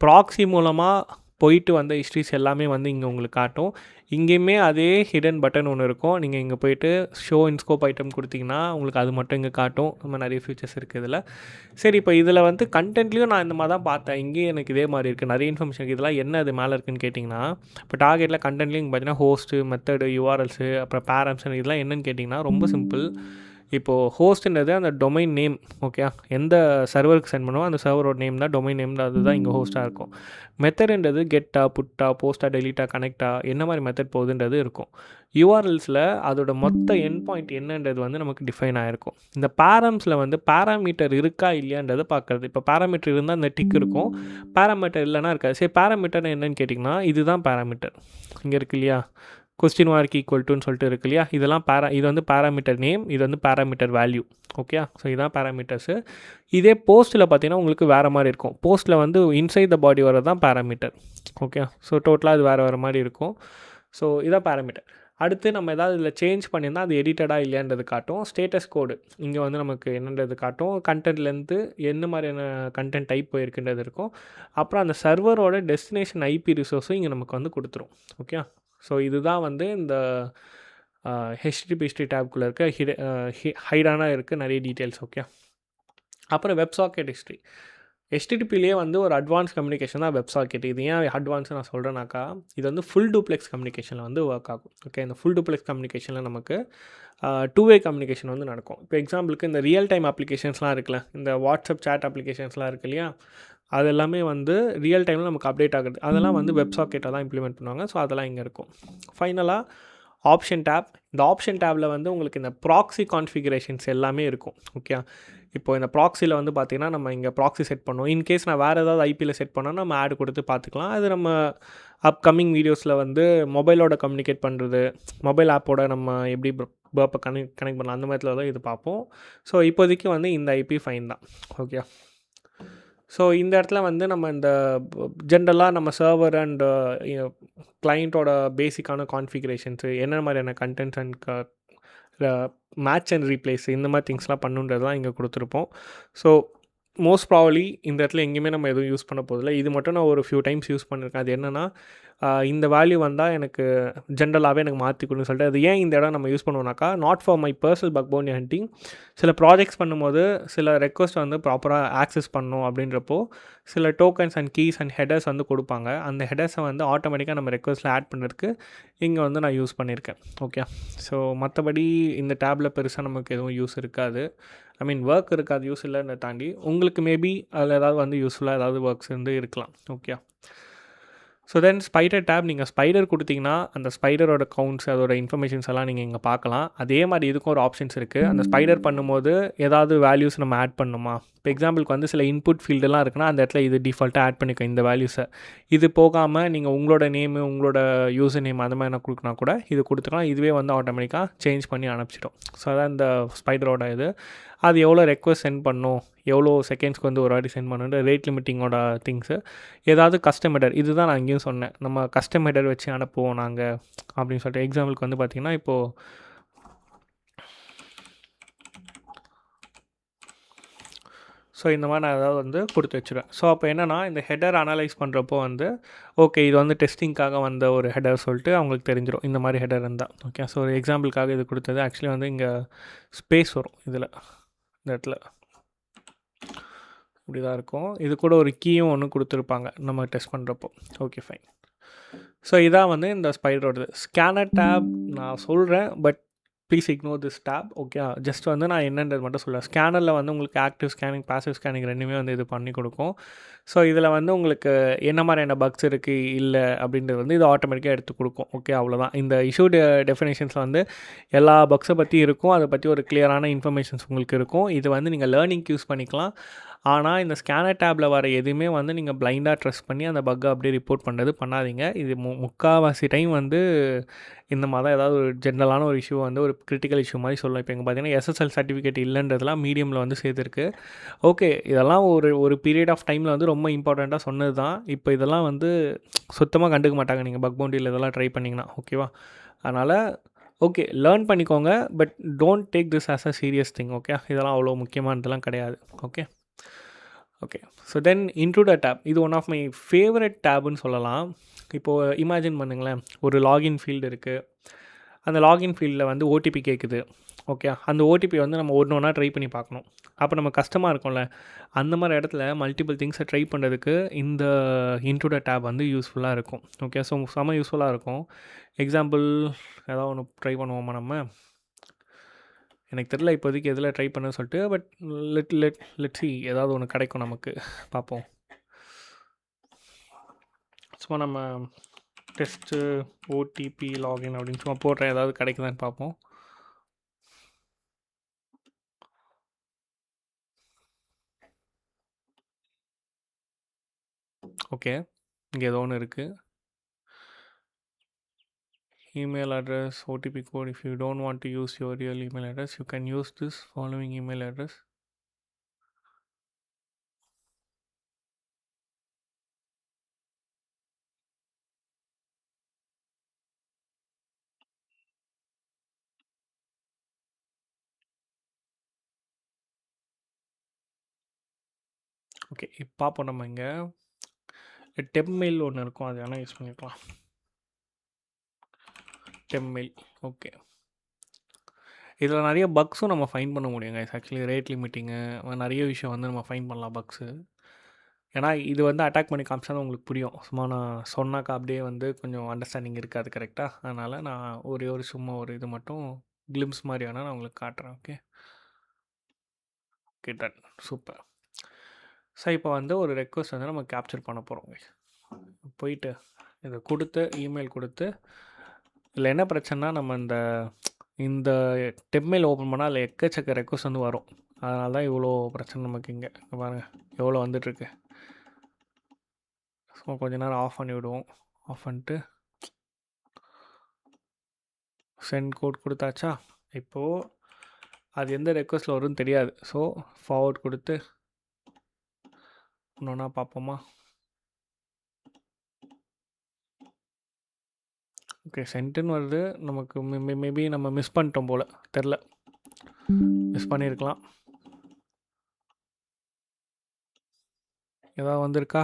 ப்ராக்ஸி மூலமாக போயிட்டு வந்த ஹிஸ்ட்ரிஸ் எல்லாமே வந்து இங்கே உங்களுக்கு காட்டும். இங்கேயுமே அதே ஹிடன் பட்டன் ஒன்று இருக்கும். நீங்கள் இங்கே போய்ட்டு ஷோ இன் ஸ்கோப் ஐட்டம் கொடுத்தீங்கன்னா உங்களுக்கு அது மட்டும் இங்கே காட்டும். நம்ம நிறைய ஃபீச்சர்ஸ் இருக்குது இதில். சரி, இப்போ இதில் வந்து கண்டென்ட்லேயும் நான் இந்த மாதிரி தான் பார்த்தேன். இங்கேயும் எனக்கு இதே மாதிரி இருக்குது, நிறைய இன்ஃபர்மேஷன் இருக்குது. இதெல்லாம் என்ன அது மேலே இருக்குதுன்னு கேட்டிங்கன்னா, இப்போ டார்கெட்டில் கண்டென்ட்லேயும் பார்த்தீங்கன்னா ஹோஸ்ட்டு, மெத்தடு, யூஆர்எல்ஸு, அப்புறம் பேரம்ஸ், இதெல்லாம் என்னென்னு கேட்டிங்கன்னா ரொம்ப சிம்பிள். இப்போது ஹோஸ்ட்டுன்றது அந்த டொமைன் நேம். ஓகே, எந்த சர்வருக்கு சென்ட் பண்ணுவோம் அந்த சர்வரோட நேம் தான் டொமைன் நேம் தான், அதுதான் இங்கே ஹோஸ்ட்டாக இருக்கும். மெத்தடுன்றது கெட்டா, புட்டா, போஸ்ட்டா, டெலீட்டா, கனெக்டா, என்ன மாதிரி மெத்தட் போகுதுன்றது இருக்கும். யூஆர்எல்ஸில் அதோட மொத்த எண்ட் பாயிண்ட் என்னன்றது வந்து நமக்கு டிஃபைன் ஆகிருக்கும். இந்த பேரம்ஸில் வந்து பேராமீட்டர் இருக்கா இல்லையான்றதை பார்க்குறது. இப்போ பேராமீட்டர் இருந்தால் அந்த டிக் இருக்கும், பேராமீட்டர் இல்லைனா இருக்காது. சரி, பேராமீட்டர் என்னன்னு கேட்டிங்கன்னா இதுதான் பேராமீட்டர். இங்கே இருக்கு இல்லையா, கொஸ்டின் மார்க் ஈக்குவல் டுன்னு சொல்லிட்டு இருக்கு இல்லையா, இதெல்லாம் இது வந்து பேராமீட்டர் நேம், இது வந்து பேராமீட்டர் வேல்யூ. ஓகே, ஸோ இதுதான் பேராமீட்டர்ஸு. இதே போஸ்ட்டில் பார்த்தீங்கன்னா உங்களுக்கு வேறு மாதிரி இருக்கும். போஸ்ட்டில் வந்து இன்சைட் த பாடி வரது தான் பேராமீட்டர். ஓகே, ஸோ டோட்டலாக இது வேறு மாதிரி இருக்கும். ஸோ இதான் பேராமீட்டர். அடுத்து நம்ம ஏதாவது இதில் சேஞ்ச் பண்ணியிருந்தால் அது எடிட்டடாக இல்லையான்றது காட்டும். ஸ்டேட்டஸ் கோடு இங்கே வந்து நமக்கு என்னன்றது காட்டும். கண்டென்ட்லேருந்து என்ன மாதிரியான கண்டென்ட் டைப் போயிருக்குன்றது இருக்கும். அப்புறம் அந்த சர்வரோட டெஸ்டினேஷன் IP ரிசோர்ஸும் இங்கே நமக்கு வந்து கொடுத்துரும். ஓகே, ஸோ இதுதான் வந்து இந்த HTTP ஹிஸ்ட்ரி டேப்குள்ளே இருக்க ஹைடான இருக்குது நிறைய டீட்டெயில்ஸ். ஓகே, அப்புறம் வெப்சாக்கெட் ஹிஸ்ட்ரி. HTTPலேயே வந்து ஒரு அட்வான்ஸ் கம்யூனிகேஷன் தான் வெப்சாக்கெட். இது ஏன் அட்வான்ஸ் நான் சொல்கிறேன்னாக்கா, இது வந்து ஃபுல் டூப்ளெக்ஸ் கம்யூனிகேஷனில் வந்து ஒர்க் ஆகும். ஓகே, இந்த ஃபுல் டூப்ளெக்ஸ் கம்யூனிகேஷனில் நமக்கு 2-வே கம்யூனிகேஷன் வந்து நடக்கும். இப்போ எக்ஸாம்பிளுக்கு இந்த ரியல் டைம் அப்ளிகேஷன்ஸ்லாம் இருக்குல்ல, இந்த வாட்ஸ்அப் சேட் அப்ளிகேஷன்ஸ்லாம் இருக்கு இல்லையா, அது எல்லாமே வந்து ரியல் டைமில் நமக்கு அப்டேட் ஆகுது. அதெல்லாம் வந்து வெப்சாக்கெட்டாக தான் இம்ப்ளிமெண்ட் பண்ணுவாங்க. ஸோ அதெல்லாம் இங்கே இருக்கும். ஃபைனலாக ஆப்ஷன் டேப். இந்த ஆப்ஷன் டேப்பில் வந்து உங்களுக்கு இந்த ப்ராக்ஸி கான்ஃபிகரேஷன்ஸ் எல்லாமே இருக்கும். ஓகே, இப்போ இந்த ப்ராக்ஸியில் வந்து பார்த்திங்கன்னா நம்ம இங்கே ப்ராக்ஸி செட் பண்ணுவோம். இன்கேஸ் நான் வேறு ஏதாவது IPயில் செட் பண்ணோன்னா நம்ம ஆட் கொடுத்து பார்த்துக்கலாம். அது நம்ம அப்கமிங் வீடியோஸில் வந்து மொபைலோட கம்யூனிகேட் பண்ணுறது, மொபைல் ஆப்போட நம்ம எப்படி பர்ப்பை கனெக்ட் பண்ணலாம், அந்த மாதிரில தான் இது பார்ப்போம். ஸோ இப்போதைக்கு வந்து இந்த IP ஃபைன் தான். ஓகே, ஸோ இந்த இடத்துல வந்து நம்ம இந்த ஜென்ரலாக நம்ம சர்வர் அண்ட் கிளைண்ட்டோட பேசிக்கான கான்ஃபிகரேஷன்ஸு, என்ன மாதிரியான contents and match and replace, இந்த மாதிரி திங்ஸ்லாம் பண்ணுன்றதுலாம் இங்கே கொடுத்துருப்போம். ஸோ மோஸ்ட் ப்ராபப்லி இந்த இடத்துல எங்கேயுமே நம்ம எதுவும் யூஸ் பண்ண போதில்லை. இது மட்டும் நான் ஒரு ஃபியூ டைம்ஸ் யூஸ் பண்ணியிருக்கேன். அது என்னென்னா, இந்த வேல்யூ வந்தால் எனக்கு ஜென்ரலாகவே எனக்கு மாற்றி கொடுன்னு சொல்லிட்டு, அது ஏன் இந்த இடம் நம்ம யூஸ் பண்ணுவோம்னாக்கா, not for my personal bug bounty hunting. சில ப்ராஜெக்ட்ஸ் பண்ணும்போது சில ரெக்வஸ்ட் வந்து ப்ராப்பராக ஆக்சஸ் பண்ணணும் அப்படின்றப்போ சில tokens and keys and headers வந்து கொடுப்பாங்க. அந்த ஹெடர்ஸை வந்து ஆட்டோமேட்டிக்காக நம்ம ரெக்வஸ்ட்டில் ஆட் பண்ணுறதுக்கு இங்கே வந்து நான் யூஸ் பண்ணியிருக்கேன். ஓகே. ஸோ மற்றபடி இந்த டேப்பில் பெருசாக நமக்கு எதுவும் யூஸ் இருக்காது. ஐ மீன் ஒர்க் இருக்காது, யூஸ் இல்லைன்னு தாண்டி உங்களுக்கு மேபி அதில் ஏதாவது வந்து யூஸ்ஃபுல்லாக ஏதாவது ஒர்க்ஸ் வந்து இருக்கலாம். Okay. So then spider tab நீங்கள் ஸ்பைடர் கொடுத்தீங்கன்னா அந்த ஸ்பைடரோட கவுண்ட்ஸ் அதோட இன்ஃபர்மேஷன்ஸ் எல்லாம் நீங்கள் இங்கே பார்க்கலாம். அதே மாதிரி இதுக்கும் ஒரு ஆப்ஷன்ஸ் இருக்குது. அந்த ஸ்பைடர் பண்ணும்போது ஏதாவது வேல்யூஸ் நம்ம ஆட் பண்ணணுமா, இப்போ எக்ஸாம்பிளுக்கு வந்து சில இன்புட் ஃபீல்டெல்லாம் இருக்குன்னா அந்த இடத்துல இது டிஃபால்ட்டாக ஆட் பண்ணிக்க இந்த வேல்யூஸை. இது போகாமல் நீங்கள் உங்களோட நேமு உங்களோட யூசர் நேம் அந்த மாதிரி என்ன கொடுக்குனா கூட இது கொடுத்துக்கலாம். இதுவே வந்து ஆட்டோமேட்டிக்காக சேஞ்ச் பண்ணி அனுப்பிச்சிடும். ஸோ அதான் இந்த ஸ்பைடரோட இது. அது எவ்வளோ ரெக்வஸ்ட் சென்ட் பண்ணணும், எவ்வளோ செகண்ட்ஸ்க்கு வந்து ஒரு வாட்டி சென்ட் பண்ணணும், ரேட் லிமிட்டிங்கோட திங்ஸு, ஏதாவது கஸ்டம் ஹெடர். இதுதான் நான் அங்கேயும் சொன்னேன், நம்ம கஸ்டம் ஹெடர் வச்சு அனுப்புவோம் நாங்கள் அப்படின்னு சொல்லிட்டு. எக்ஸாம்பிளுக்கு வந்து பார்த்திங்கன்னா இப்போது ஸோ இந்த மாதிரி நான் ஏதாவது வந்து கொடுத்து வச்சுருவேன். ஸோ அப்போ என்னென்னா இந்த ஹெடர் அனலைஸ் பண்ணுறப்போ வந்து ஓகே இது வந்து டெஸ்டிங்காக வந்த ஒரு ஹெடர் சொல்லிட்டு அவங்களுக்கு தெரிஞ்சிடும் இந்த மாதிரி ஹெடர் இருந்தால். ஓகே. ஸோ ஒரு எக்ஸாம்பிளுக்காக இது கொடுத்தது ஆக்சுவலி வந்து இங்கே ஸ்பேஸ் வரும் இதில், இந்த இடத்துல இப்படி தான் இருக்கும். இது கூட ஒரு கீயும் ஒன்று கொடுத்துருப்பாங்க நம்ம டெஸ்ட் பண்ணுறப்போ. Okay fine. ஸோ இதான் வந்து இந்த ஸ்பைடரோடது. ஸ்கேனர் டேப் நான் சொல்கிறேன், but please ignore this tab. Okay. Just வந்து நான் என்னன்றது மட்டும் சொல்லுவேன். ஸ்கேனரில் வந்து உங்களுக்கு ஆக்டிவ் ஸ்கேனிங் பாசிவ் ஸ்கேனிங் ரெண்டுமே வந்து இது பண்ணி கொடுக்கும். ஸோ இதில் வந்து உங்களுக்கு என்ன மாதிரியான பக்ஸ் இருக்குது இல்லை அப்படின்றது வந்து இது ஆட்டோமேட்டிக்காக எடுத்து கொடுக்கும். ஓகே அவ்வளோதான். இந்த இஷ்யூ டெஃபினேஷன்ஸில் வந்து எல்லா பக்ஸை பற்றி இருக்கும், அதை பற்றி ஒரு கிளியரான இன்ஃபர்மேஷன்ஸ் உங்களுக்கு இருக்கும். இது வந்து நீங்கள் லேர்னிங்க்கு யூஸ் பண்ணிக்கலாம். ஆனால் இந்த ஸ்கேனர் டேப்பில் வர எதுவுமே வந்து நீங்கள் பிளைண்டாக ட்ரஸ்ட் பண்ணி அந்த பக்கை அப்படியே ரிப்போர்ட் பண்ணுறது பண்ணாதீங்க. இது முக்கால்வாசி டைம் வந்து இந்த மாதிரி தான் ஏதாவது ஒரு ஜென்ரலான ஒரு இஷ்யூ வந்து ஒரு கிரிட்டிக்கல் இஷ்யூ மாதிரி சொல்லலாம். இப்போ எங்கள் பார்த்தீங்கன்னா எஸ்எஸ்எல் சர்டிஃபிகேட் இல்லைன்றதுலாம் மீடியமில் வந்து சேர்த்துருக்கு. ஓகே இதெல்லாம் ஒரு பீரியட் ஆஃப் டைமில் வந்து ரொம்ப இம்பார்ட்டண்ட்டாக சொன்னது தான். இப்போ இதெல்லாம் வந்து சுத்தமாக கண்டுக்க மாட்டாங்க நீங்கள் பக் பவுண்டியில் இதெல்லாம் ட்ரை பண்ணிங்கன்னா. ஓகேவா? அதனால் ஓகே லேர்ன் பண்ணிக்கோங்க, but don't take this as a serious thing. Okay. இதெல்லாம் அவ்வளோ முக்கியமானதெல்லாம் கிடையாது. Okay. Okay. So then intruder tab இது ஒன் ஆஃப் மை ஃபேவரட் டேப்னு சொல்லலாம். இப்போது இமேஜின் பண்ணுங்களேன், ஒரு லாகின் ஃபீல்டு இருக்குது. அந்த லாகின் ஃபீல்டில் வந்து ஓடிபி கேட்குது. ஓகே. அந்த ஓடிபி வந்து நம்ம ஒன்று ஒன்றா ட்ரை பண்ணி பார்க்கணும். அப்போ நம்ம கஷ்டமாக இருக்கும்ல, அந்த மாதிரி இடத்துல மல்டிபிள் திங்ஸை ட்ரை பண்ணுறதுக்கு இந்த இன்ட்ரூடர் டேப் வந்து யூஸ்ஃபுல்லாக இருக்கும். ஓகே. ஸோ செம்ம யூஸ்ஃபுல்லாக இருக்கும். எக்ஸாம்பிள் ஏதாவது ஒன்று ட்ரை பண்ணுவோமா நம்ம? எனக்கு தெரியல இப்போதைக்கு எதில் ட்ரை பண்ண சொல்லிட்டு, பட் லெட் சி ஏதாவது ஒன்று கிடைக்கும் நமக்கு, பார்ப்போம். சும்மா நம்ம டெஸ்ட்டு ஓடிபி லாகின் அப்படின்னு சும்மா போடுறேன், ஏதாவது கிடைக்குதான்னு பார்ப்போம். ஓகே. இங்கே ஏதோ ஒன்று இருக்குது. Email address, OTP code. If you don't want to use your real email address, you can use this following email address. Okay. இப்போ பார்ப்போம் நம்ம இங்கே டெப்மெயில் ஒன்று இருக்கும், அது வேணால் யூஸ் பண்ணிக்கலாம். டெப்மெயில். ஓகே. இதில் நிறைய பக்ஸும் நம்ம ஃபைன் பண்ண முடியுங்க. ஆக்சுவலி ரேட் லிமிட்டிங்கு நிறைய விஷயம் வந்து நம்ம ஃபைன் பண்ணலாம் பக்ஸு. ஏன்னா இது வந்து அட்டாக் பண்ணி காமிச்சா தான் உங்களுக்கு புரியும். சும்மா நான் சொன்னாக்கா அப்படியே வந்து கொஞ்சம் அண்டர்ஸ்டாண்டிங் இருக்காது கரெக்டாக. அதனால் நான் ஒரு சும்மா ஒரு இது மட்டும் கிளிம்ஸ் மாதிரி வேணால் நான் உங்களுக்கு காட்டுறேன். Okay. Okay done. Super. So இப்போ வந்து ஒரு ரெக்வஸ்ட் வந்து நம்ம கேப்சர் பண்ண போகிறோம். போயிட்டு இதை கொடுத்து இமெயில் கொடுத்து, இதில் என்ன பிரச்சனைனா நம்ம இந்த டெப்மெயில் ஓப்பன் பண்ணால் அதில் எக்கச்சக்க ரெக்வஸ்ட் வந்து வரும். அதனால தான் இவ்வளோ பிரச்சனை நமக்கு. இங்கே பாருங்கள் எவ்வளோ வந்துட்டுருக்கு. ஸோ கொஞ்ச நேரம் ஆஃப் பண்ணி விடுவோம். ஆஃப் பண்ணிட்டு சென்ட் கோட் கொடுத்தாச்சா? இப்போது அது எந்த ரெக்வஸ்ட்டில் வரும்னு தெரியாது. ஸோ ஃபார்வர்ட் கொடுத்து இன்னொன்னா பார்ப்போமா? ஓகே சென்ட்டுன்னு வருது. நமக்கு மேபி நம்ம மிஸ் பண்ணிட்டோம் போல், தெரில, மிஸ் பண்ணியிருக்கலாம். ஏதாவது வந்திருக்கா?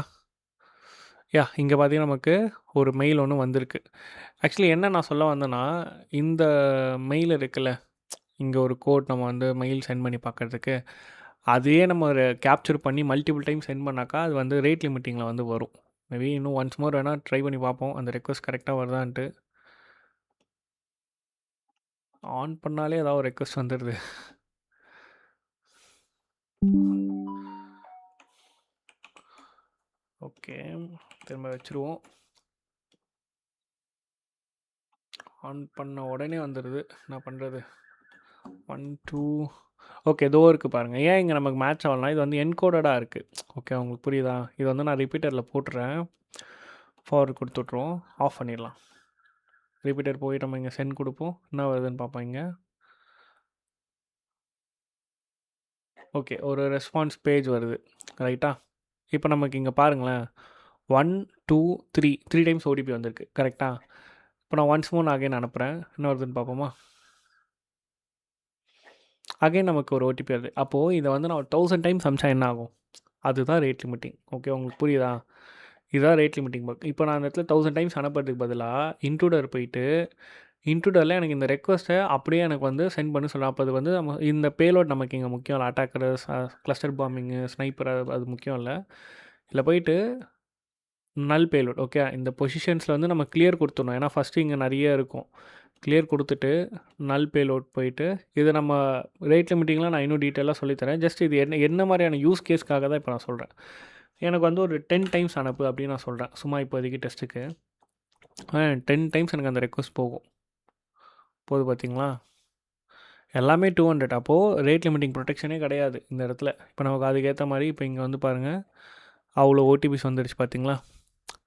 இங்கே பார்த்தீங்கன்னா நமக்கு ஒரு மெயில் ஒன்று வந்திருக்கு. ஆக்சுவலி என்ன நான் சொல்ல வந்தேன்னா, இந்த மெயில் இருக்குல்ல, இங்கே ஒரு கோட் நம்ம வந்து மெயில் சென்ட் பண்ணி பார்க்குறதுக்கு, அதையே நம்ம கேப்சர் பண்ணி மல்டிபிள் டைம் சென்ட் பண்ணாக்கா அது வந்து ரேட் லிமிட்டிங்கில் வந்து வரும். மேபி இன்னும் ஒன்ஸ் மோர் வேணால் ட்ரை பண்ணி பார்ப்போம் அந்த ரெக்வஸ்ட் கரெக்டாக வருதான்ட்டு. ஆன் பண்ணாலே ஏதாவது ஒரு ரெக்வஸ்ட் வந்துடுது. ஓகே, திரும்ப வச்சுருவோம். ஆன் பண்ண உடனே வந்துடுது, என்ன பண்ணுறது? 1 2 ஓகே, ஏதோ இருக்குது பாருங்கள். ஏன் இங்கே நமக்கு மேட்ச் ஆகலாம்? இது வந்து என்கோடடாக இருக்குது. ஓகே, உங்களுக்கு புரியுதா? இது வந்து நான் ரிப்பீட்டரில் போட்டுறேன், ஃபார்வர்ட் கொடுத்துட்ருவோம், ஆஃப் பண்ணிடலாம். ரிப்பீட்டர் போய் நம்ம இங்கே சென்ட் கொடுப்போம், என்ன வருதுன்னு பார்ப்போம் இங்கே. ஓகே, ஒரு ரெஸ்பான்ஸ் பேஜ் வருது, ரைட்டா? இப்போ நமக்கு இங்கே பாருங்களேன், 1 2 3 டைம்ஸ் ஓடிபி வந்திருக்கு, கரெக்டாக? இப்போ நான் ஒன்ஸ் மோர் அகைன் அனுப்புகிறேன், என்ன வருதுன்னு பார்ப்போமா? அகைன் நமக்கு ஒரு ஓடிபி வருது. அப்போது இதை வந்து நான் 1000 டைம்ஸ் அமிச்சா என்ன ஆகும்? அதுதான் ரேட் லிமிட்டிங். ஓகே, உங்களுக்கு புரியுதா? இதுதான் ரேட் லிமிட்டிங் பக். இப்போ நான் அந்த இடத்துல 1000 டைம்ஸ் அனுப்புறதுக்கு பதிலாக இன்ட்ரூடர் போயிட்டு, இன்ட்ரூடரில் எனக்கு இந்த ரெக்வஸ்ட்டை அப்படியே எனக்கு வந்து சென்ட் பண்ணி சொல்லலாம். அப்போ அது வந்து நம்ம இந்த பேலோட் நமக்கு இங்கே முக்கியம் இல்லை. அட்டாக்கர், கிளஸ்டர் பாம்பிங்கு, ஸ்னைப்பர், அது முக்கியம் இல்லை. இதில் போயிட்டு நல் பேலோட், ஓகே, இந்த பொசிஷன்ஸில் வந்து நம்ம கிளியர் கொடுத்துடணும். ஏன்னா ஃபஸ்ட்டு இங்கே நிறைய இருக்கும். கிளியர் கொடுத்துட்டு நல் பேலோட் போயிட்டு, இது நம்ம ரேட் லிமிட்டிங்லாம் நான் இன்னும் டீட்டெயிலாக சொல்லித்தரேன். ஜஸ்ட் இது என்ன மாதிரியான யூஸ் கேஸ்க்காக தான் இப்போ நான் சொல்கிறேன். எனக்கு வந்து ஒரு 10 டைம்ஸ் அனுப்பு அப்படின்னு நான் சொல்கிறேன், சும்மா இப்போதைக்கு டெஸ்ட்டுக்கு. 10 டைம்ஸ் எனக்கு அந்த ரெக்வஸ்ட் போகும். போது பார்த்தீங்களா? எல்லாமே 200. அப்போது ரேட் லிமிட்டிங் ப்ரொடெக்ஷனே கிடையாது இந்த இடத்துல. இப்போ நமக்கு அதுக்கேற்ற மாதிரி இப்போ இங்கே வந்து பாருங்கள், அவ்வளோ ஓடிபிஸ் வந்துடுச்சு பார்த்தீங்களா?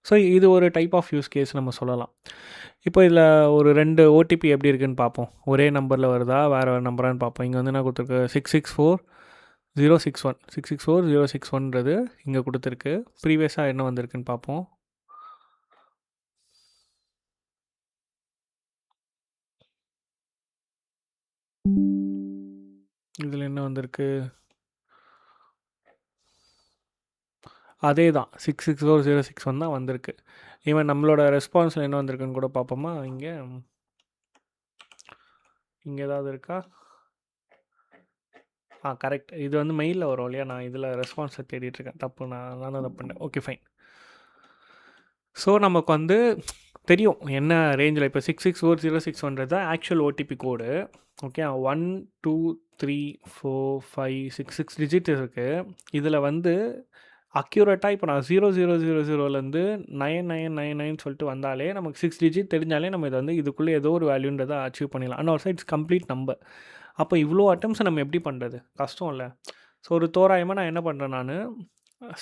ஸோ இது ஒரு டைப் ஆஃப் யூஸ் கேஸ் நம்ம சொல்லலாம். இப்போ இதில் ஒரு 2 ஓடிபி எப்படி இருக்குதுன்னு பார்ப்போம். ஒரே நம்பரில் வருதா வேறு வேறு நம்பரான்னு பார்ப்போம். இங்கே வந்து என்ன கொடுத்துருக்கு? 664061. 664061ன்றது இங்கே கொடுத்துருக்கு. ப்ரீவியஸாக என்ன வந்திருக்குன்னு பார்ப்போம். இதில் என்ன வந்திருக்கு? அதே தான், 664061 தான் வந்திருக்கு. ஈவன் நம்மளோட ரெஸ்பான்ஸில் என்ன வந்திருக்குன்னு கூட பார்ப்போமா? இங்கே ஏதாவது இருக்கா? கரெக்ட். இது வந்து மெயிலில் வரும் இல்லையா? நான் இதில் ரெஸ்பான்ஸை தேடிட்டுருக்கேன். தப்பு, நான் தான் தப்பு பண்ணேன். Okay, fine. ஸோ நமக்கு வந்து தெரியும் என்ன ரேஞ்சில். இப்போ 664061 தான் ஆக்சுவல் ஓடிபி கோடு. ஓகே, 1 2 3 4 5 6 டிஜிட் இருக்குது. இதில் வந்து அக்யூரேட்டாக இப்போ நான் 0000லேருந்து 9999 சொல்லிட்டு வந்தாலே நமக்கு 6 டிஜிட் தெரிஞ்சாலே நம்ம இதை வந்து இதுக்குள்ளே ஏதோ ஒரு வேல்யூன்றதை அச்சீவ் பண்ணிடலாம். And also it's complete number. அப்போ இவ்வளோ அட்டம்ஸை நம்ம எப்படி பண்ணுறது? கஷ்டம் இல்லை? ஸோ ஒரு தோராயமாக நான் என்ன பண்ணுறேன், நான்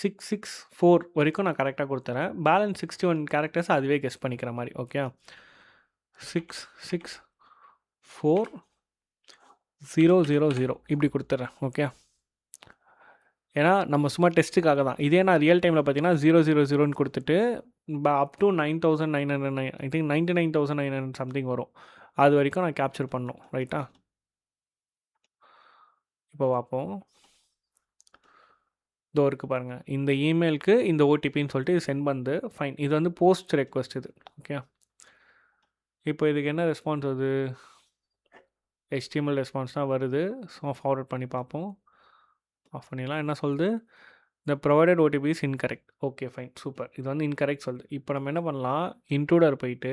664 வரைக்கும் நான் கரெக்டாக கொடுத்துறேன். பேலன்ஸ் 61 கேரக்டர்ஸ் அதுவே கெஸ் பண்ணிக்கிற மாதிரி. ஓகே, 664000 இப்படி கொடுத்துட்றேன். ஓகே, ஏன்னா நம்ம சும்மா டெஸ்ட்டுக்காக தான். இதே நான் ரியல் டைமில் பார்த்தீங்கன்னா 000ன்னு கொடுத்துட்டு up to 9999, I think 99,900 something வரும். அது வரைக்கும் நான் கேப்சர் பண்ணணும், ரைட்டா? இப்போ பார்ப்போம். இதோ இருக்குது பாருங்கள், இந்த இமெயிலுக்கு இந்த ஓடிபின்னு சொல்லிட்டு இது சென்ட் பண்ணுது. ஃபைன், இது வந்து போஸ்ட் ரெக்வஸ்ட் இது. ஓகே, இப்போ இதுக்கு என்ன ரெஸ்பான்ஸ் வருது? HTML ரெஸ்பான்ஸ் தான் வருது. ஸோ ஃபார்வர்ட் பண்ணி பார்ப்போம். ஆஃப் பண்ணிடலாம். என்ன சொல்லுது? இந்த provided OTP is incorrect. Okay, fine, super. இது வந்து இன்கரெக்ட் சொல்லுது. இப்போ நம்ம என்ன பண்ணலாம், இன்ட்ரூடர் போயிட்டு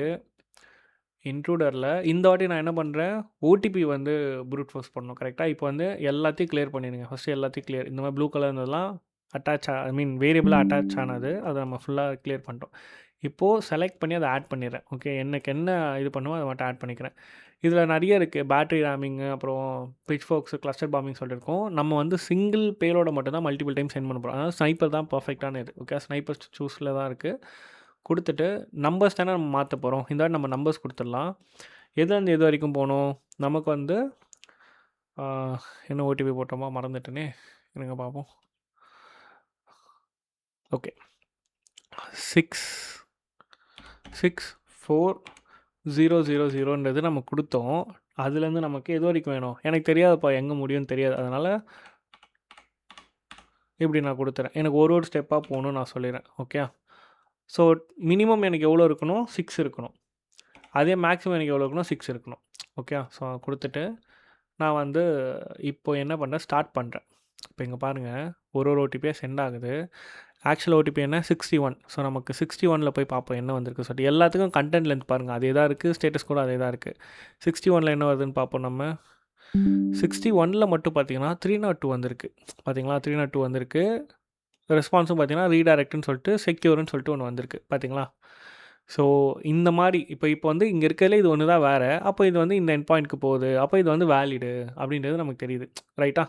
இன்ட்ரூடரில் இந்த வாட்டி நான் என்ன பண்ணுறேன், ஓடிபி வந்து ப்ரூட் ஃபோர்ஸ் பண்ணணும், கரெக்டாக? இப்போ வந்து எல்லாத்தையும் கிளியர் பண்ணிடுங்க. ஃபஸ்ட்டு எல்லாத்தையும் கிளியர். இந்த மாதிரி ப்ளூ கலர் இருந்ததெல்லாம் ஐ மீன் வேரியபிளாக அட்டாச் ஆனது, அதை நம்ம ஃபுல்லாக கிளியர் பண்ணிட்டோம். இப்போது செலக்ட் பண்ணி அதை ஆட் பண்ணிடுறேன். ஓகே, எனக்கு என்ன இது பண்ணுமோ அதை மட்டும் ஆட் பண்ணிக்கிறேன். இதில் நிறைய இருக்குது, பேட்டரி ரேமிங்கு, அப்புறம் பிச் ஃபோக்ஸு, கிளஸ்டர் பாம்பிங் சொல்லியிருக்கோம். நம்ம வந்து சிங்கிள் பேலோட மட்டும் தான் மல்டிபிள் டைம் சென்ட் பண்ண போகிறோம். அதாவது ஸ்னைப்பர் தான் பர்ஃபெக்டான இது. ஓகே, ஸ்னைப்பர் சூஸில் தான் இருக்குது. கொடுத்துட்டு நம்பர்ஸ் தானே நம்ம மாற்ற போகிறோம். இந்த வாட்டி நம்ம நம்பர்ஸ் கொடுத்துடலாம். எதுலேருந்து எது வரைக்கும் போகணும்? நமக்கு வந்து என்ன ஓடிபி போட்டோமா, மறந்துட்டேனே, இருங்க பார்ப்போம். ஓகே, 664000ன்றது நம்ம கொடுத்தோம். அதுலேருந்து நமக்கு எது வரைக்கும் வேணும்? எனக்கு தெரியாதுப்பா, எங்கே முடியும்னு தெரியாது. அதனால் இப்படி நான் கொடுத்துறேன். எனக்கு ஒரு ஒரு ஸ்டெப்பாக போகணும்னு நான் சொல்லிடுறேன். ஓகே. ஸோ மினிமம் எனக்கு எவ்வளோ இருக்கணும்? 6 இருக்கணும். அதே மேக்ஸிமம் எனக்கு எவ்வளோ இருக்கணும்? 6 இருக்கணும். ஓகே. ஸோ கொடுத்துட்டு நான் வந்து இப்போ என்ன பண்ணுறேன், ஸ்டார்ட் பண்ணுறேன். இப்போ இங்கே பாருங்கள், ஒரு ஓடிபியாக சென்ட் ஆகுது. ஆக்சுவல் ஓடிபி என்ன? 61. ஸோ நமக்கு 61ல் போய் பார்ப்போம் என்ன வந்திருக்கு சொல்லிட்டு. எல்லாத்துக்கும் கண்டென்ட் லென்த் பாருங்கள் அதே தான் இருக்குது, ஸ்டேட்டஸ் கூட அதே தான் இருக்குது. 61ல் என்ன வருதுன்னு பார்ப்போம். நம்ம 61ல் மட்டும் பார்த்தீங்கன்னா 302 வந்திருக்கு. பார்த்தீங்களா? 302 வந்திருக்கு. ரெஸ்பான்ஸும் பார்த்தீங்கன்னா ரீடைரக்ட்னு சொல்லிட்டு செக்யூர்னு சொல்லிட்டு ஒன்று வந்திருக்கு. பார்த்தீங்களா? ஸோ இந்த மாதிரி இப்போ வந்து இங்கே இருக்கிறதுல இது ஒன்று தான் வேறு. அப்போ இது வந்து இந்த எண்ட் பாயிண்ட்க்கு போகுது. அப்போ இது வந்து வேலிடு அப்படின்றது நமக்கு தெரியுது. ரைட்டா?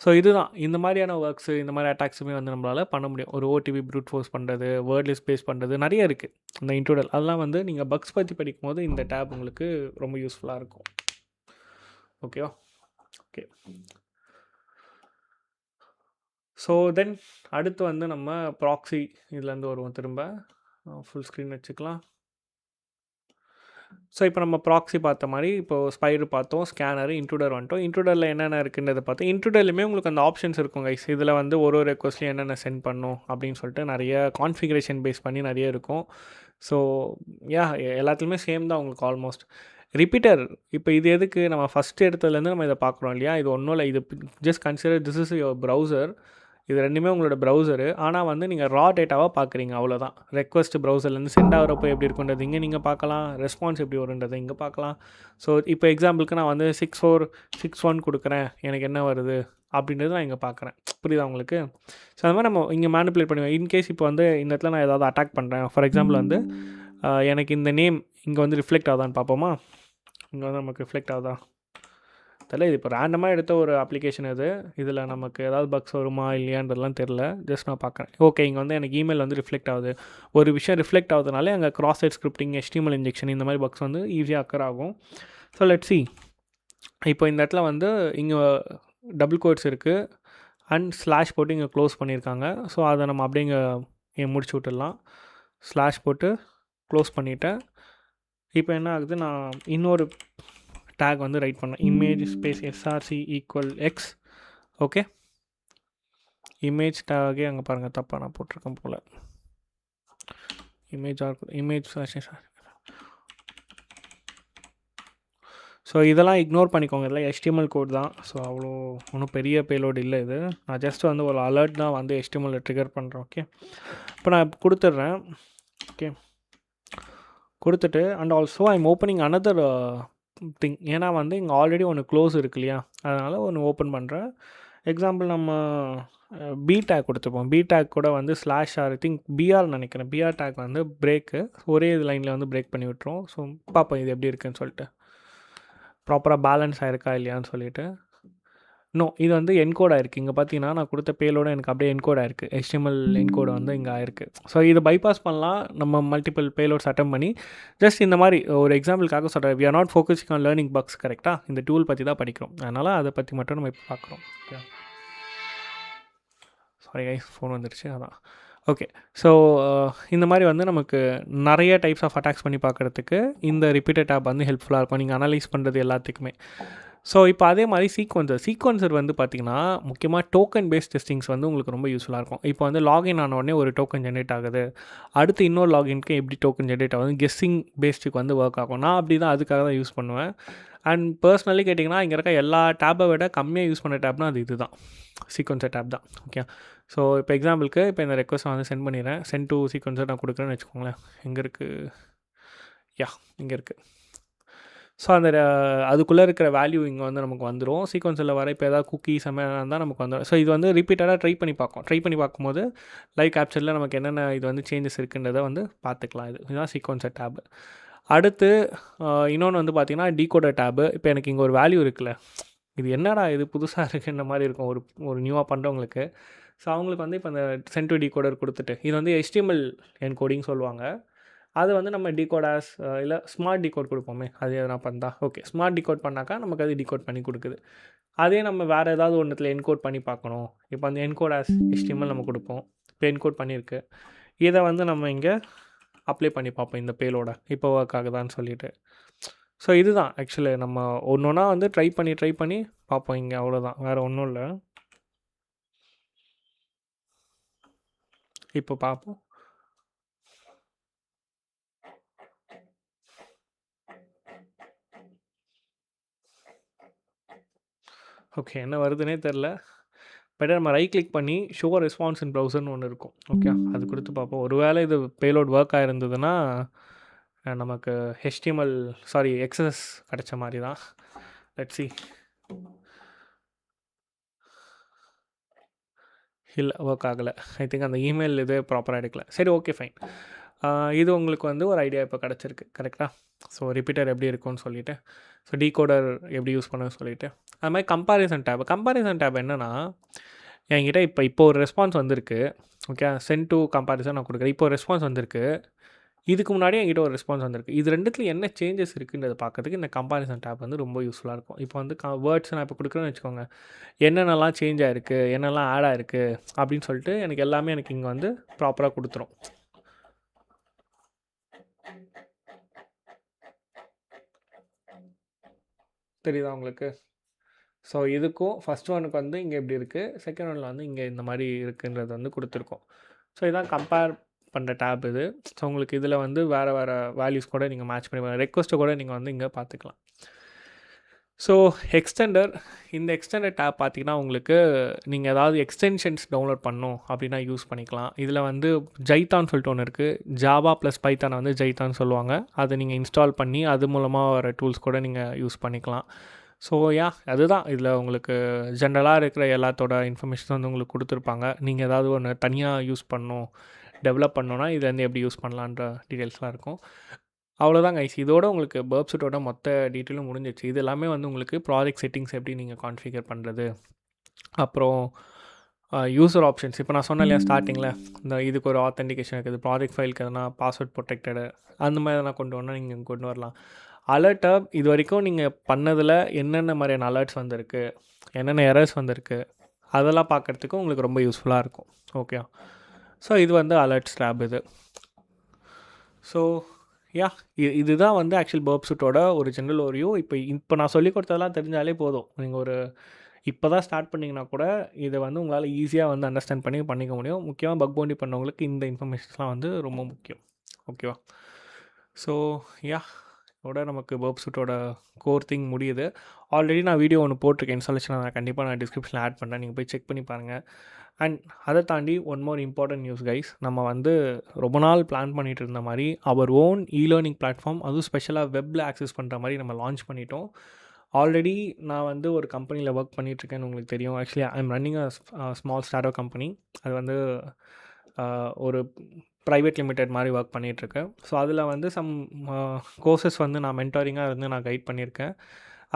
ஸோ இதுதான் இந்த மாதிரியான ஒர்க்ஸு, இந்த மாதிரி அட்டாக்ஸுமே வந்து நம்மளால் பண்ண முடியும். ஒரு ஓடிபி ப்ரூட் ஃபோர்ஸ் பண்ணுறது, வேர்ட்லெஸ் பேஸ் பண்ணுறது நிறைய இருக்குது. இந்த இன்ட்ரூடல் அதெல்லாம் வந்து நீங்கள் பக்ஸ் பற்றி படிக்கும்போது இந்த டேப் உங்களுக்கு ரொம்ப யூஸ்ஃபுல்லாக இருக்கும். ஓகேவா? ஓகே. ஸோ தென் அடுத்து வந்து நம்ம ப்ராக்ஸி இதுலேருந்து வருவோம். திரும்ப ஃபுல் ஸ்க்ரீன் வச்சுக்கலாம். ஸோ இப்போ நம்ம ப்ராக்ஸி பார்த்த மாதிரி இப்போது ஸ்பைடர் பார்த்தோம், ஸ்கேனர், இன்ட்ரூடர் வந்துட்டோம். இன்ட்ரூடரில் என்னென்ன இருக்குன்றதை பார்த்தோம். இன்ட்ரூடர்லையுமே உங்களுக்கு அந்த ஆப்ஷன்ஸ் இருக்கும் கைஸ். இதில் வந்து ஒரு ரெக்வஸ்ட்லையும் என்னென்ன சென்ட் பண்ணும் அப்படின்னு சொல்லிட்டு நிறைய கான்ஃபிகரேஷன் பேஸ் பண்ணி நிறைய இருக்கும். ஸோ எல்லாத்துலேயுமே சேம் தான் உங்களுக்கு ஆல்மோஸ்ட். ரிப்பீட்டர் இப்போ இது எதுக்கு நம்ம ஃபஸ்ட் எடுத்ததுலேருந்து நம்ம இதை பார்க்குறோம் இல்லையா? இது ஒன்றும் இல்லை. இது just consider this is your browser. இது ரெண்டுமே உங்களோட ப்ரௌசரு. ஆனால் வந்து நீங்கள் ரா டேட்டாவாக பார்க்குறீங்க, அவ்வளோதான். ரெக்வஸ்ட் ப்ரௌசர்லேருந்து சென்ட் ஆகிறப்போ எப்படி இருக்குன்றது இங்கே நீங்கள் பார்க்கலாம். ரெஸ்பான்ஸ் எப்படி வருன்றதை இங்கே பார்க்கலாம். ஸோ இப்போ எக்ஸாம்பிளுக்கு நான் வந்து 6461 கொடுக்குறேன், எனக்கு என்ன வருது அப்படின்றது நான் இங்கே பார்க்குறேன். புரியுதா உங்களுக்கு? ஸோ அந்த மாதிரி நம்ம இங்கே மேனிப்புலேட் பண்ணுவேன். இன்கேஸ் இப்போ வந்து இந்த இடத்துல நான் ஏதாவது அட்டாக் பண்ணுறேன், ஃபார் எக்ஸாம்பிள் வந்து எனக்கு இந்த நேம் இங்கே வந்து ரிஃப்ளெக்ட் ஆகுதான்னு பார்ப்போமா? இங்கே வந்து நமக்கு ரிஃப்ளெக்ட் ஆகுதா தெரியல. இது இப்போ ரேண்டமாக எடுத்த ஒரு அப்ளிகேஷன் இது. இதில் நமக்கு ஏதாவது பக்ஸ் வருமா இல்லையான்றதுலாம் தெரில. ஜஸ்ட் நான் பார்க்குறேன். ஓகே, இங்கே வந்து எனக்கு இமெயில் வந்து ரிஃப்ளெக்ட் ஆகுது. ஒரு விஷயம் ரிஃப்ளெக்ட் ஆகுதுனாலே அங்கே cross site scripting, HTML injection இந்த மாதிரி பக்ஸ் வந்து ஈஸியாக அக்கர் ஆகும். So let's see. இப்போ இந்த இடத்துல வந்து இங்கே டபுள் கோட்ஸ் இருக்குது அண்ட் ஸ்லாஷ் போட்டு இங்கே க்ளோஸ் பண்ணியிருக்காங்க. ஸோ அதை நம்ம அப்படியே இங்கே முடிச்சு விட்டுடலாம். ஸ்லாஷ் போட்டு க்ளோஸ் பண்ணிவிட்டேன். இப்போ என்ன ஆகுது, நான் இன்னொரு டேக் வந்து ரைட் பண்ணேன். Image space src equal X. Okay, image டேகே அங்கே பாருங்கள் தப்பாக நான் போட்டிருக்கேன் போல். இமேஜ் ஸோ இதெல்லாம் இக்னோர் பண்ணிக்கோங்க. இதெல்லாம் HTML கோட் தான். ஸோ அவ்வளோ ஒன்றும் பெரிய பேலோடு இல்லை இது. நான் ஜஸ்ட் வந்து ஒரு அலர்ட் தான் வந்து HTML ட்ரிகர் பண்ணுறேன். ஓகே, இப்போ நான் கொடுத்துட்றேன். ஓகே, கொடுத்துட்டு and also I'm opening another thing. ஏன்னா வந்து இங்கே ஆல்ரெடி ஒன்று க்ளோஸ் இருக்கு இல்லையா? அதனால் ஒன்று ஓப்பன் பண்ணுறேன். எக்ஸாம்பிள் நம்ம பி டேக் கொடுத்துப்போம். பி டேக் கூட வந்து ஸ்லாஷ் ஆர் திங்க் பிஆர் நினைக்கிறேன். பிஆர் டேக் வந்து பிரேக்கு ஒரே இது லைனில் வந்து பிரேக் பண்ணி விட்டுரும். ஸோ பார்ப்போம் இது எப்படி இருக்குன்னு சொல்லிட்டு, ப்ராப்பராக பேலன்ஸ் ஆகிருக்கா இல்லையான்னு சொல்லிட்டு. இது வந்து என்கோட் ஆயிருக்கு. இங்கே பார்த்தீங்கன்னா நான் கொடுத்த பேலோட எனக்கு அப்படியே என்கோட் ஆயிருக்கு. HTML என்கோடு வந்து இங்கே ஆயிருக்கு. ஸோ இதை பைபாஸ் பண்ணலாம் நம்ம மல்டிபிள் பேலோட்ஸ் அட்டம் பண்ணி. ஜஸ்ட் இந்த மாதிரி ஒரு எக்ஸாம்பிளுக்காக சொல்கிறேன். We are not focusing on learning bugs. கரெக்டாக இந்த டூல் பற்றி தான் படிக்கிறோம். அதனால் அதை பற்றி மட்டும் நம்ம இப்போ பார்க்குறோம். ஓகே, சாரி கைஸ், ஃபோன் வந்துடுச்சு அதான். ஓகே, ஸோ இந்த மாதிரி வந்து நமக்கு நிறைய டைப்ஸ் ஆஃப் அட்டாக்ஸ் பண்ணி பார்க்குறதுக்கு இந்த ரிப்பீட்டட் டேப் வந்து ஹெல்ப்ஃபுல்லாக இருக்கும், நீங்கள் அனலைஸ் பண்ணுறது எல்லாத்துக்குமே. ஸோ இப்போ அதே மாதிரி சீக்வன்சர் வந்து பார்த்திங்கன்னா முக்கியமாக டோக்கன் பேஸ்ட் டெஸ்டிங்ஸ் வந்து உங்களுக்கு ரொம்ப யூஸ்ஃபுல்லாக இருக்கும். இப்போ வந்து லாகின் ஆன உடனே ஒரு டோக்கன் ஜென்ரேட் ஆகுது. அடுத்து இன்னொரு லாகின்க்கு எப்படி டோக்கன் ஜென்ரேட் ஆகுது, கெஸ்ஸிங் பேஸ்டுக்கு வந்து ஒர்க் ஆகும். நான் அப்படி தான் அதுக்காக தான் யூஸ் பண்ணுவேன். அண்ட் பர்சனலி கேட்டிங்கன்னா இங்கே இருக்க எல்லா டேப்பை விட கம்மியாக யூஸ் பண்ண டேப்னால் அது இது தான், சீக்வன்சர் டேப் தான். ஓகே, ஸோ இப்போ எக்ஸாம்பிளுக்கு இப்போ இந்த ரெக்வஸ்ட் வந்து சென்ட் பண்ணிடுறேன். சென்ட் டு சீக்வன்சர் நான் கொடுக்குறேன்னு வச்சுக்கோங்களேன். எங்கே இருக்குது? இங்கே இருக்குது. ஸோ அந்த அதுக்குள்ளே இருக்கிற வேல்யூ இங்கே வந்து நமக்கு வந்துடும். சீக்வன்ஸில் வர இப்போ ஏதாவது குக்கீஸ் இருந்தால் நமக்கு வந்துடும். ஸோ இது வந்து ரிப்பீட்டடாக ட்ரை பண்ணி பார்க்கும்போது லைவ் கேப்சரில் நமக்கு என்னென்ன இது வந்து சேஞ்சஸ் இருக்குன்றதை வந்து பார்த்துக்கலாம். இதுதான் சீக்வன்சர் டேபு. அடுத்து இன்னொன்று வந்து பார்த்திங்கன்னா டீகோடர் டேபு. இப்போ எனக்கு இங்கே ஒரு வேல்யூ இருக்குல்ல, இது என்னடா இது புதுசாக இருக்குன்ற மாதிரி இருக்கும் ஒரு நியூவாக பண்ணுறவங்களுக்கு. ஸோ அவங்களுக்கு வந்து இப்போ இந்த சென்ட் டு டீகோடர் கொடுத்துட்டு இது வந்து HTML என்கோடிங் சொல்லுவாங்க. அது வந்து நம்ம டிகோடாஸ் இல்லை ஸ்மார்ட் டிகோட் கொடுப்போமே, அது எதனா பண்ணா ஓகே. ஸ்மார்ட் டிகோட் பண்ணாக்கா நமக்கு அது டிகோட் பண்ணி கொடுக்குது. அதே நம்ம வேறு ஏதாவது ஒன்றுத்தில் என்கோட் பண்ணி பார்க்கணும். இப்போ அந்த என்கோடாஸ் HTML நம்ம கொடுப்போம். இப்போ என்கோட் பண்ணியிருக்கு. இதை வந்து நம்ம இங்கே அப்ளை பண்ணி பார்ப்போம் இந்த பேலோட இப்போ ஒர்க் ஆகுதான்னு சொல்லிட்டு. ஸோ இதுதான் ஆக்சுவலி நம்ம ஒன்று ஒன்றா வந்து ட்ரை பண்ணி பார்ப்போம் இங்கே, அவ்வளோதான், வேறு ஒன்றும் இல்லை. இப்போ பார்ப்போம். ஓகே, என்ன வருதுன்னே தெரில. பெட்டர் நம்ம ரைட் கிளிக் பண்ணி ஷோ ரெஸ்பான்ஸ் இன் ப்ரௌசர்னு ஒன்று இருக்கும். ஓகே, அது கொடுத்து பார்ப்போம். ஒருவேளை இது பேலோட் ஒர்க் ஆகிருந்ததுன்னா நமக்கு HTML XSS கிடைச்ச மாதிரி தான். Let's see. இல்லை, ஒர்க் ஆகலை. ஐ திங்க் அந்த இமெயில் இது ப்ராப்பராக எடுக்கல. சரி, ஓகே, ஃபைன். இது உங்களுக்கு வந்து ஒரு ஐடியா இப்போ கிடச்சிருக்கு, கரெக்டாக? ஸோ ரிப்பீட்டர் எப்படி இருக்கும்னு சொல்லிவிட்டு, ஸோ டீகோடர் எப்படி யூஸ் பண்ணணும்னு சொல்லிவிட்டு, அது மாதிரி கம்பேரிசன் டேப் என்னென்னா, என்கிட்ட இப்போ ஒரு ரெஸ்பான்ஸ் வந்திருக்கு. ஓகே, சென்ட் டு கம்பேரிசன் நான் கொடுக்குறேன். இப்போ ஒரு ரெஸ்பான்ஸ் வந்திருக்கு. இதுக்கு முன்னாடியே என்கிட்ட ஒரு ரெஸ்பான்ஸ் வந்திருக்கு. இது ரெண்டுத்துல என்ன சேஞ்சஸ் இருக்குன்றதை பார்க்கறதுக்கு இந்த கம்பேரிசன் டேப் வந்து ரொம்ப யூஸ்ஃபுல்லாக இருக்கும். இப்போ வந்து வேர்ட்ஸ் நான் இப்போ கொடுக்குறேன்னு வச்சுக்கோங்க, என்னென்னலாம் சேஞ்ச் ஆகிருக்கு, என்னெல்லாம் ஆட் ஆகிருக்கு அப்படின்னு சொல்லிட்டு எனக்கு எல்லாமே எனக்கு இங்கே வந்து ப்ராப்பராக கொடுத்துரும். தெரியுதா உங்களுக்கு? ஸோ இதுக்கும் ஃபஸ்ட் ஒனுக்கு வந்து இங்கே எப்படி இருக்குது, செகண்ட் ஒனில் வந்து இங்கே இந்த மாதிரி இருக்குன்றது வந்து கொடுத்துருக்கோம். ஸோ இதான் கம்பேர் பண்ணுற டேப் இது. ஸோ உங்களுக்கு இதில் வந்து வேறு வேல்யூஸ் கூட நீங்கள் மேட்ச் பண்ணி ரெக்வஸ்ட்டை கூட நீங்கள் வந்து இங்கே பார்த்துக்கலாம். ஸோ இந்த எக்ஸ்டெண்டர் டேப் பார்த்திங்கன்னா உங்களுக்கு நீங்கள் ஏதாவது எக்ஸ்டென்ஷன்ஸ் டவுன்லோட் பண்ணணும் அப்படின்னா யூஸ் பண்ணிக்கலாம். இதில் வந்து ஜைத்தான் சொல்லிட்டு ஒன்று இருக்குது. ஜாவா ப்ளஸ் பைத்தானை வந்து ஜைத்தான் சொல்லுவாங்க. அதை நீங்கள் இன்ஸ்டால் பண்ணி அது மூலமாக வர டூல்ஸ் கூட நீங்கள் யூஸ் பண்ணிக்கலாம். ஸோ அதுதான் இதில் உங்களுக்கு ஜென்ரலாக இருக்கிற எல்லாத்தோட இன்ஃபர்மேஷன் வந்து உங்களுக்கு கொடுத்துருப்பாங்க. நீங்கள் ஏதாவது ஒன்று தனியாக யூஸ் பண்ணணும், டெவலப் பண்ணணுன்னா இது வந்து எப்படி யூஸ் பண்ணலான்ற டீட்டெயில்ஸ்லாம் இருக்கும். அவ்வளோதான் கைஸ். இதோட உங்களுக்கு பர்ப் சூட்டோட மொத்த டீட்டெயிலும் முடிஞ்சிச்சு. இது எல்லாமே வந்து உங்களுக்கு ப்ராஜெக்ட் செட்டிங்ஸ் எப்படி நீங்கள் கான்ஃபிகர் பண்ணுறது, அப்புறம் யூசர் ஆப்ஷன்ஸ். இப்போ நான் சொன்னேன் இல்லையா ஸ்டார்டிங்கில், இந்த இதுக்கு ஒரு ஆத்தென்டிகேஷன் இருக்குது, ப்ராஜெக்ட் ஃபைலுக்கு எதனா பாஸ்வேர்ட் ப்ரொடெக்டடு அந்த மாதிரி எதனா கொண்டு வரணும், நீங்கள் கொண்டு வரலாம். அலர்ட்டை இது வரைக்கும் நீங்கள் பண்ணதில் என்னென்ன மாதிரியான அலர்ட்ஸ் வந்திருக்கு, என்னென்ன எரர்ஸ் வந்திருக்கு, அதெல்லாம் பார்க்குறதுக்கு உங்களுக்கு ரொம்ப யூஸ்ஃபுல்லாக இருக்கும். ஓகே, ஸோ இது வந்து அலர்ட்ஸ் டேப் இது. ஸோ இதுதான் வந்து ஆக்சுவல் பர்ப் சூட்டோட ஒரு ஜென்ரல் ஓரியூ. இப்போ நான் சொல்லிக் கொடுத்ததெல்லாம் தெரிஞ்சாலே போதும். நீங்கள் இப்போ தான் ஸ்டார்ட் பண்ணிங்கன்னா கூட இதை வந்து உங்களால் ஈஸியாக வந்து அண்டர்ஸ்டாண்ட் பண்ணிக்க முடியும். முக்கியமாக பக் பவுண்டி பண்ணவங்களுக்கு இந்த இன்ஃபர்மேஷன்ஸ்லாம் வந்து ரொம்ப முக்கியம். ஓகேவா? ஸோ இதோட நமக்கு பர்ப் சூட்டோட கோர் திங் முடியுது. ஆல்ரெடி நான் வீடியோ ஒன்று போட்டிருக்கேன், இன்ஸ்டாலேஷன். நான் கண்டிப்பாக நான் டிஸ்கிரிப்ஷனில் ஆட் பண்ணுறேன், நீங்கள் போய் செக் பண்ணி பாருங்கள். அண்ட் அதை தாண்டி one more important news guys. நம்ம வந்து ரொம்ப நாள் பிளான் பண்ணிகிட்டு இருந்த மாதிரி அவர் ஓன் லேர்னிங் பிளாட்ஃபார்ம், அதுவும் ஸ்பெஷலாக வெப்பில் ஆக்சஸ் பண்ணுற மாதிரி நம்ம லான்ச் பண்ணிட்டோம். ஆல்ரெடி நான் வந்து ஒரு கம்பெனியில் ஒர்க் பண்ணிகிட்ருக்கேன்னு உங்களுக்கு தெரியும். Actually I am running a small start up company. அது வந்து ஒரு ப்ரைவேட் லிமிடெட் மாதிரி ஒர்க் பண்ணிகிட்ருக்கேன். ஸோ அதில் வந்து சம் கோர்சஸ் வந்து நான் மென்டாரிங்காக இருந்து நான் கைட் பண்ணியிருக்கேன்.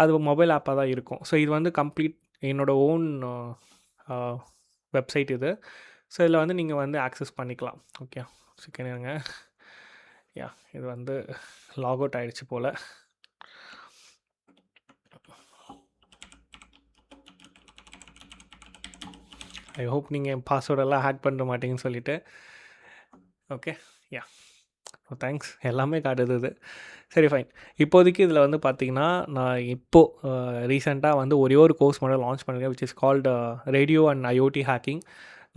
அது மொபைல் ஆப்பாக தான் இருக்கும். ஸோ இது வந்து கம்ப்ளீட் என்னோடய ஓன் வெப்சைட் இது. ஸோ இதில் வந்து நீங்கள் வந்து ஆக்சஸ் பண்ணிக்கலாம். ஓகே, செகண்ட் இது வந்து லாக் அவுட் ஆகிடுச்சு போல். ஐ ஹோப் நீங்கள் பாஸ்வேர்டெல்லாம் ஹேக் பண்ண மாட்டீங்கன்னு சொல்லிவிட்டு. Okay, thanks. எல்லாமே காட்டுது இது. சரி, ஃபைன். இப்போதைக்கு இதில் வந்து பார்த்திங்கன்னா நான் ரீசெண்டாக வந்து ஒரே ஒரு கோர்ஸ் மட்டும் லான்ச் பண்ணியிருக்கேன், which is called radio and IoT hacking.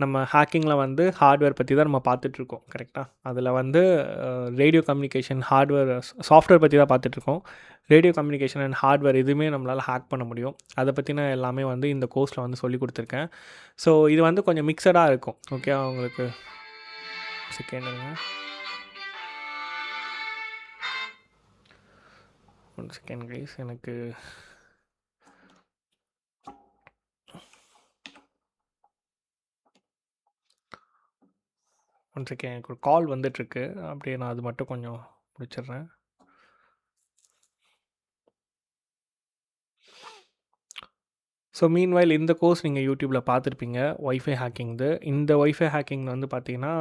நம்ம ஹேக்கிங்கில் வந்து ஹார்ட்வேர் பற்றி தான் நம்ம பார்த்துட்ருக்கோம், கரெக்டாக? அதில் வந்து ரேடியோ கம்யூனிகேஷன் ஹார்ட்வேர், சாஃப்ட்வேர் பற்றி தான் பார்த்துட்ருக்கோம். ரேடியோ கம்யூனிகேஷன் அண்ட் ஹார்ட்வேர் இதுவுமே நம்மளால் ஹேக் பண்ண முடியும். அதை பற்றின எல்லாமே வந்து இந்த கோர்ஸில் வந்து சொல்லி கொடுத்துருக்கேன். ஸோ இது வந்து கொஞ்சம் மிக்சடாக இருக்கும். ஓகே, உங்களுக்கு ஒன் செகண்ட் கைஸ். எனக்கு ஒன் செகண்ட், எனக்கு ஒரு கால் வந்துட்டுருக்கு. அப்படியே நான் அது மட்டும் கொஞ்சம் முடிச்சிடுறேன். ஸோ மீன்வைல் இந்த கோர்ஸ் நீங்கள் யூடியூப்பில் பார்த்துருப்பீங்க, ஒய்ஃபை ஹேக்கிங்து. இந்த ஒய்ஃபை ஹேக்கிங் வந்து பார்த்திங்கன்னா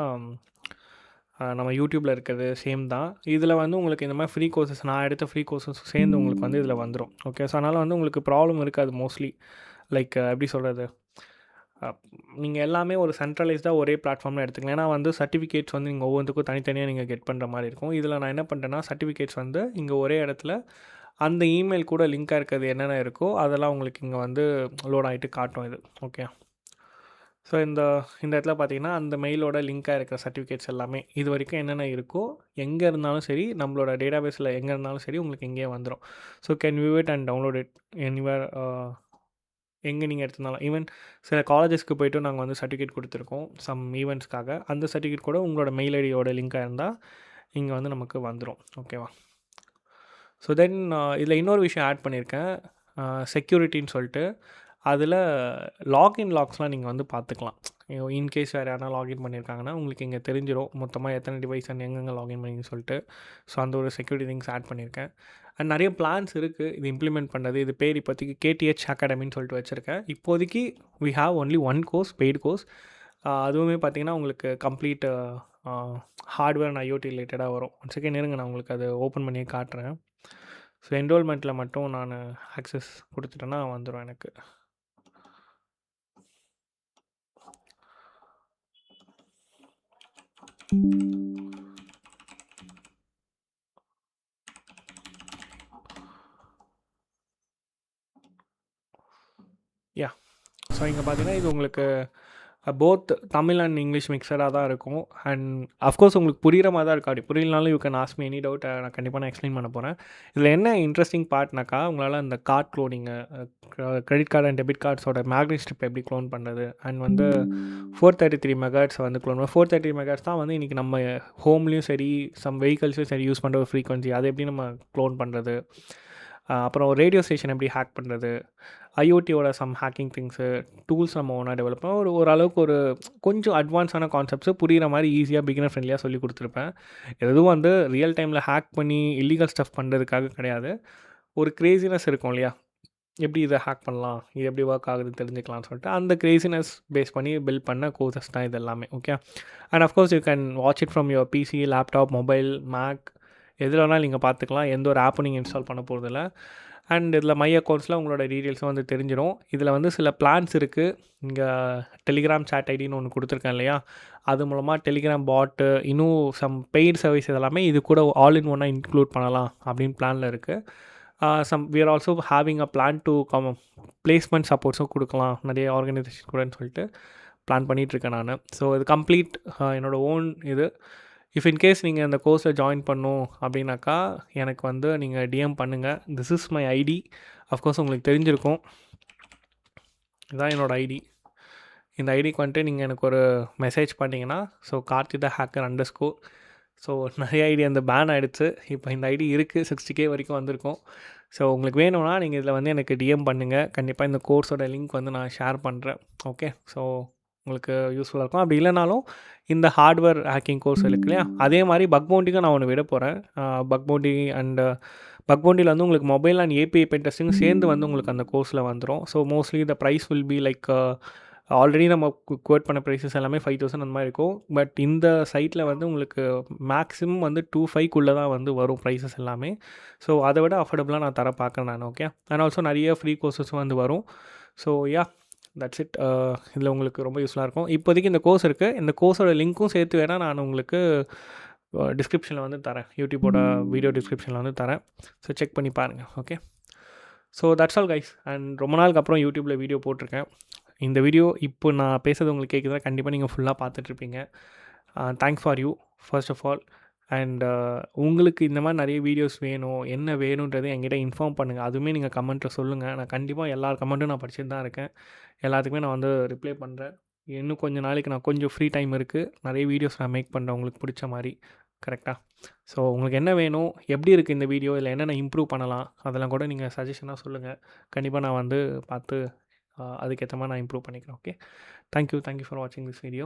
நம்ம யூடியூப்பில் இருக்கிறது சேம் தான். இதில் வந்து உங்களுக்கு இந்த மாதிரி ஃப்ரீ கோர்சஸ், நான் எடுத்த ஃப்ரீ கோர்சஸ் சேர்ந்து உங்களுக்கு வந்து இதில் வந்துடும். ஓகே, ஸோ அதனால் வந்து உங்களுக்கு ப்ராப்ளம் இருக்காது மோஸ்ட்லி. லைக் எப்படி சொல்கிறது, நீங்கள் எல்லாமே ஒரு சென்ட்ரலைஸ்டாக ஒரே பிளாட்ஃபார்மில் எடுத்துக்கலாம். ஏன்னா வந்து சர்டிஃபிகேட்ஸ் வந்து நீங்கள் ஒவ்வொன்றுக்கும் தனித்தனியாக நீங்கள் கெட் பண்ணுற மாதிரி இருக்கும். இதில் நான் என்ன பண்ணுறேன்னா, சர்டிஃபிகேட்ஸ் வந்து இங்கே ஒரே இடத்துல அந்த இமெயில் கூட லிங்காக இருக்கிறது என்னென்ன இருக்கோ அதெல்லாம் உங்களுக்கு இங்கே வந்து லோட் ஆகிட்டு காட்டும் இது. ஓகே, ஸோ இந்த இந்த இடத்துல பார்த்தீங்கன்னா, அந்த மெயிலோட லிங்காக இருக்கிற சர்டிஃபிகேட்ஸ் எல்லாமே இது வரைக்கும் என்னென்ன இருக்கோ, எங்கே இருந்தாலும் சரி, நம்மளோட டேட்டாபேஸில் எங்கே இருந்தாலும் சரி, உங்களுக்கு இங்கேயே வந்துடும். So can view it and download it anywhere, எங்கே நீங்கள் எடுத்திருந்தாலும். ஈவன் சில காலேஜஸ்க்கு போய்ட்டு நாங்கள் வந்து சர்டிஃபிகேட் கொடுத்துருக்கோம் சம் ஈவெண்ட்ஸ்க்காக. அந்த சர்டிஃபிகேட் கூட உங்களோட மெயில் ஐடியோட லிங்காக இருந்தால் இங்கே வந்து நமக்கு வந்துடும். ஓகேவா? ஸோ தென் இதில் இன்னொரு விஷயம் ஆட் பண்ணியிருக்கேன், செக்யூரிட்டின்னு சொல்லிட்டு. அதில் லாகின் லாக்ஸ்லாம் நீங்கள் வந்து பார்த்துக்கலாம். இன்கேஸ் வேறு யாரா லாகின் பண்ணியிருக்காங்கன்னா உங்களுக்கு இங்கே தெரிஞ்சிடும் மொத்தமாக எத்தனை டிவைஸ் அண்ட் எங்கெங்கே லாகின் பண்ணிங்கன்னு சொல்லிட்டு. ஸோ அந்த ஒரு செக்யூரிட்டி திங்ஸ் ஆட் பண்ணியிருக்கேன். அண்ட் நிறைய பிளான்ஸ் இருக்குது இது இம்ப்ளிமெண்ட் பண்ணுறது. இது பேர் இப்போதைக்கு கேடிஹெச் அகாடமின்னு சொல்லிட்டு வச்சுருக்கேன். இப்போதைக்கு we have only one course, paid course. அதுவுமே பார்த்திங்கன்னா உங்களுக்கு கம்ப்ளீட் ஹார்ட்வேர் அண்ட் ஐஓடி ரிலேட்டடாக வரும். ஒன் செகண்ட் இருங்க, நான் உங்களுக்கு அதை ஓப்பன் பண்ணியே காட்டுறேன். ஸோ என்ரோல்மெண்ட்டில் மட்டும் நான் ஆக்சஸ் கொடுத்துட்டேன்னா வந்துடும் எனக்கு. யா, ஸோ இங்கே பார்த்தீங்கன்னா இது உங்களுக்கு போத் தமிழ் அண்ட் இங்கிலீஷ் மிக்சடாக தான் இருக்கும். அண்ட் அஃப்கோர்ஸ் உங்களுக்கு புரிகிற மாதிரி தான் இருக்கும். அப்படி புரியலனாலும் you can ask me any doubt, நான் கண்டிப்பாக நான் எக்ஸ்பிளைன் பண்ண போகிறேன். இதில் என்ன இன்ட்ரெஸ்டிங் பார்ட்னாக்கா, உங்களால் அந்த கார்ட் க்ளோனிங்கு, கிரெடிட் கார்டு அண்ட் டெபிட் கார்ட்ஸோட மேக்னெட் ஸ்ட்ரிப் எப்படி க்ளோன் பண்ணுறது, அண்ட் வந்து 433 மெகாஹெர்ட்ஸ் வந்து க்ளோன் 433 மெகாஹெர்ட்ஸ் தான் வந்து இன்றைக்கி நம்ம ஹோம்லேயும் சரி சம் வெஹிக்கல்ஸும் சரி யூஸ் பண்ணுற ஒரு ஃப்ரீக்வன்சி, அதை எப்படி நம்ம க்ளோன் பண்ணுறது, அப்புறம் ரேடியோ ஸ்டேஷன் எப்படி ஹேக் பண்ணுறது, ஐஓடியோட சம் ஹேக்கிங் திங்ஸு, டூல்ஸ் நம்ம ஒன்றா டெவலப் பண்ண ஓரளவுக்கு ஒரு கொஞ்சம் அட்வான்ஸான கான்செப்ட்ஸு புரிகிற மாதிரி ஈஸியாக பிகினர் ஃப்ரெண்ட்லியாக சொல்லி கொடுத்துருப்பேன். எதுவும் வந்து ரியல் டைமில் ஹேக் பண்ணி இல்லீகல் ஸ்டஃப் பண்ணுறதுக்காக கிடையாது. ஒரு கிரேசினஸ் இருக்கும் இல்லையா, எப்படி இதை ஹேக் பண்ணலாம், இது எப்படி ஒர்க் ஆகுதுன்னு தெரிஞ்சுக்கலாம்னு சொல்லிட்டு அந்த கிரேசினஸ் பேஸ் பண்ணி பில்ட் பண்ண கோர்சஸ் தான் இது எல்லாமே. Okay, and of course you can watch it from your PC, laptop, mobile, Mac, எதில் வேணாலும் நீங்கள் பார்த்துக்கலாம். எந்த ஒரு ஆப்பும் நீங்கள் இன்ஸ்டால் பண்ண போகிறதில்ல. அண்ட் இதில் மை அக்கௌண்ட்ஸில் உங்களோட டீட்டெயில்ஸும் வந்து தெரிஞ்சிடும். இதில் வந்து சில பிளான்ஸ் இருக்குது. இங்கே டெலிகிராம் சேட் ஐடின்னு ஒன்று கொடுத்துருக்கேன் இல்லையா, அது மூலமாக டெலிகிராம் பாட்டு, இன்னும் சம் பெய்டு சர்வீஸ் இதெல்லாமே இது கூட ஆல் இன் ஒன்னாக இன்க்ளூட் பண்ணலாம் அப்படின்னு பிளானில் இருக்குது. We are also having a plan to placement சப்போர்ட்ஸும் கொடுக்கலாம் நிறைய ஆர்கனைசேஷன் கூடன்னு சொல்லிட்டு பிளான் பண்ணிகிட்ருக்கேன் நான். ஸோ இது கம்ப்ளீட் என்னோடய ஓன் இது. இஃப் இன்கேஸ் நீங்கள் அந்த கோர்ஸில் ஜாயின் பண்ணணும் அப்படின்னாக்கா எனக்கு வந்து நீங்கள் டிஎம் பண்ணுங்கள். This is my ID. Of course உங்களுக்கு தெரிஞ்சிருக்கும், இதுதான் என்னோடய ஐடி. இந்த ஐடிக்கு வந்துட்டு நீங்கள் எனக்கு ஒரு மெசேஜ் பண்ணிங்கன்னா, ஸோ கார்த்திதா ஹேக்கர் _ ஸோ நிறைய ஐடி அந்த பேன் ஆகிடுச்சு. இப்போ இந்த ஐடி இருக்குது, 60K வரைக்கும் வந்திருக்கும். ஸோ உங்களுக்கு வேணும்னா நீங்கள் இதில் வந்து எனக்கு டிஎம் பண்ணுங்கள். கண்டிப்பாக இந்த கோர்ஸோட லிங்க் வந்து நான் ஷேர் பண்ணுறேன். ஓகே, ஸோ உங்களுக்கு யூஸ்ஃபுல்லாக இருக்கும். அப்படி இல்லைனாலும் இந்த ஹார்ட்வேர் ஹேக்கிங் கோர்ஸ் இருக்கு இல்லையா, அதே மாதிரி பக் பவுண்டிக்கும் நான் ஒன்று விட போகிறேன். பக் பவுண்டி அண்ட் பக் பவுண்டியில் வந்து உங்களுக்கு mobile and API pen testing சேர்ந்து வந்து உங்களுக்கு அந்த கோர்ஸில் வந்துடும். So mostly the price will be like already நம்ம கோட் பண்ண ப்ரைஸஸ் எல்லாமே 5000 அந்த மாதிரி இருக்கும். பட் இந்த சைட்டில் வந்து உங்களுக்கு மேக்ஸிமம் வந்து 2500 தான் வந்து வரும் ப்ரைஸஸ் எல்லாமே. ஸோ அதை விட அஃபோர்டபுளாக நான் தர பார்க்குறேன் நான். ஓகே, அண்ட் ஆல்சோ நிறைய ஃப்ரீ கோர்சஸும் வந்து வரும். So yeah, that's it. இதில் உங்களுக்கு ரொம்ப யூஸ்ஃபுல்லாக இருக்கும். இப்போதைக்கு இந்த கோர்ஸ் இருக்குது. இந்த கோர்ஸோட லிங்க்கும் சேர்த்து வேணால் நான் உங்களுக்கு டிஸ்கிரிப்ஷனில் வந்து தரேன், யூடியூப்போட வீடியோ டிஸ்கிரிப்ஷனில் வந்து தரேன். ஸோ செக் பண்ணி பாருங்கள். Okay, so that's all guys. And ரொம்ப நாளுக்கு அப்புறம் யூடியூப்பில் வீடியோ போட்டிருக்கேன். இந்த வீடியோ இப்போ நான் பேசுகிறது உங்களுக்கு கேட்குதுன்னா கண்டிப்பாக நீங்கள் ஃபுல்லாக பார்த்துட்ருப்பீங்க. Thanks for you first of all. And உங்களுக்கு இந்த மாதிரி நிறைய வீடியோஸ் வேணும், என்ன வேணுன்றது என்கிட்ட இன்ஃபார்ம் பண்ணுங்கள். அதுவுமே நீங்கள் கமெண்ட்டில் சொல்லுங்கள். நான் கண்டிப்பாக எல்லார் கமெண்ட்டும் நான் படிச்சுட்டு தான் இருக்கேன். எல்லாத்துக்குமே நான் வந்து ரிப்ளை பண்ணுறேன். இன்னும் கொஞ்சம் நாளைக்கு நான் கொஞ்சம் ஃப்ரீ டைம் இருக்குது, நிறைய வீடியோஸ் நான் மேக் பண்ணுறேன் உங்களுக்கு பிடிச்ச மாதிரி. கரெக்டாக? ஸோ உங்களுக்கு என்ன வேணும், எப்படி இருக்குது இந்த வீடியோ, இல்லை என்னென்ன இம்ப்ரூவ் பண்ணலாம், அதெல்லாம் கூட நீங்கள் சஜஷனாக சொல்லுங்கள். கண்டிப்பாக நான் வந்து பார்த்து அதுக்கேற்ற மாதிரி நான் இம்ப்ரூவ் பண்ணிக்கிறேன். ஓகே, தேங்க்யூ ஃபார் வாட்சிங் திஸ் வீடியோ.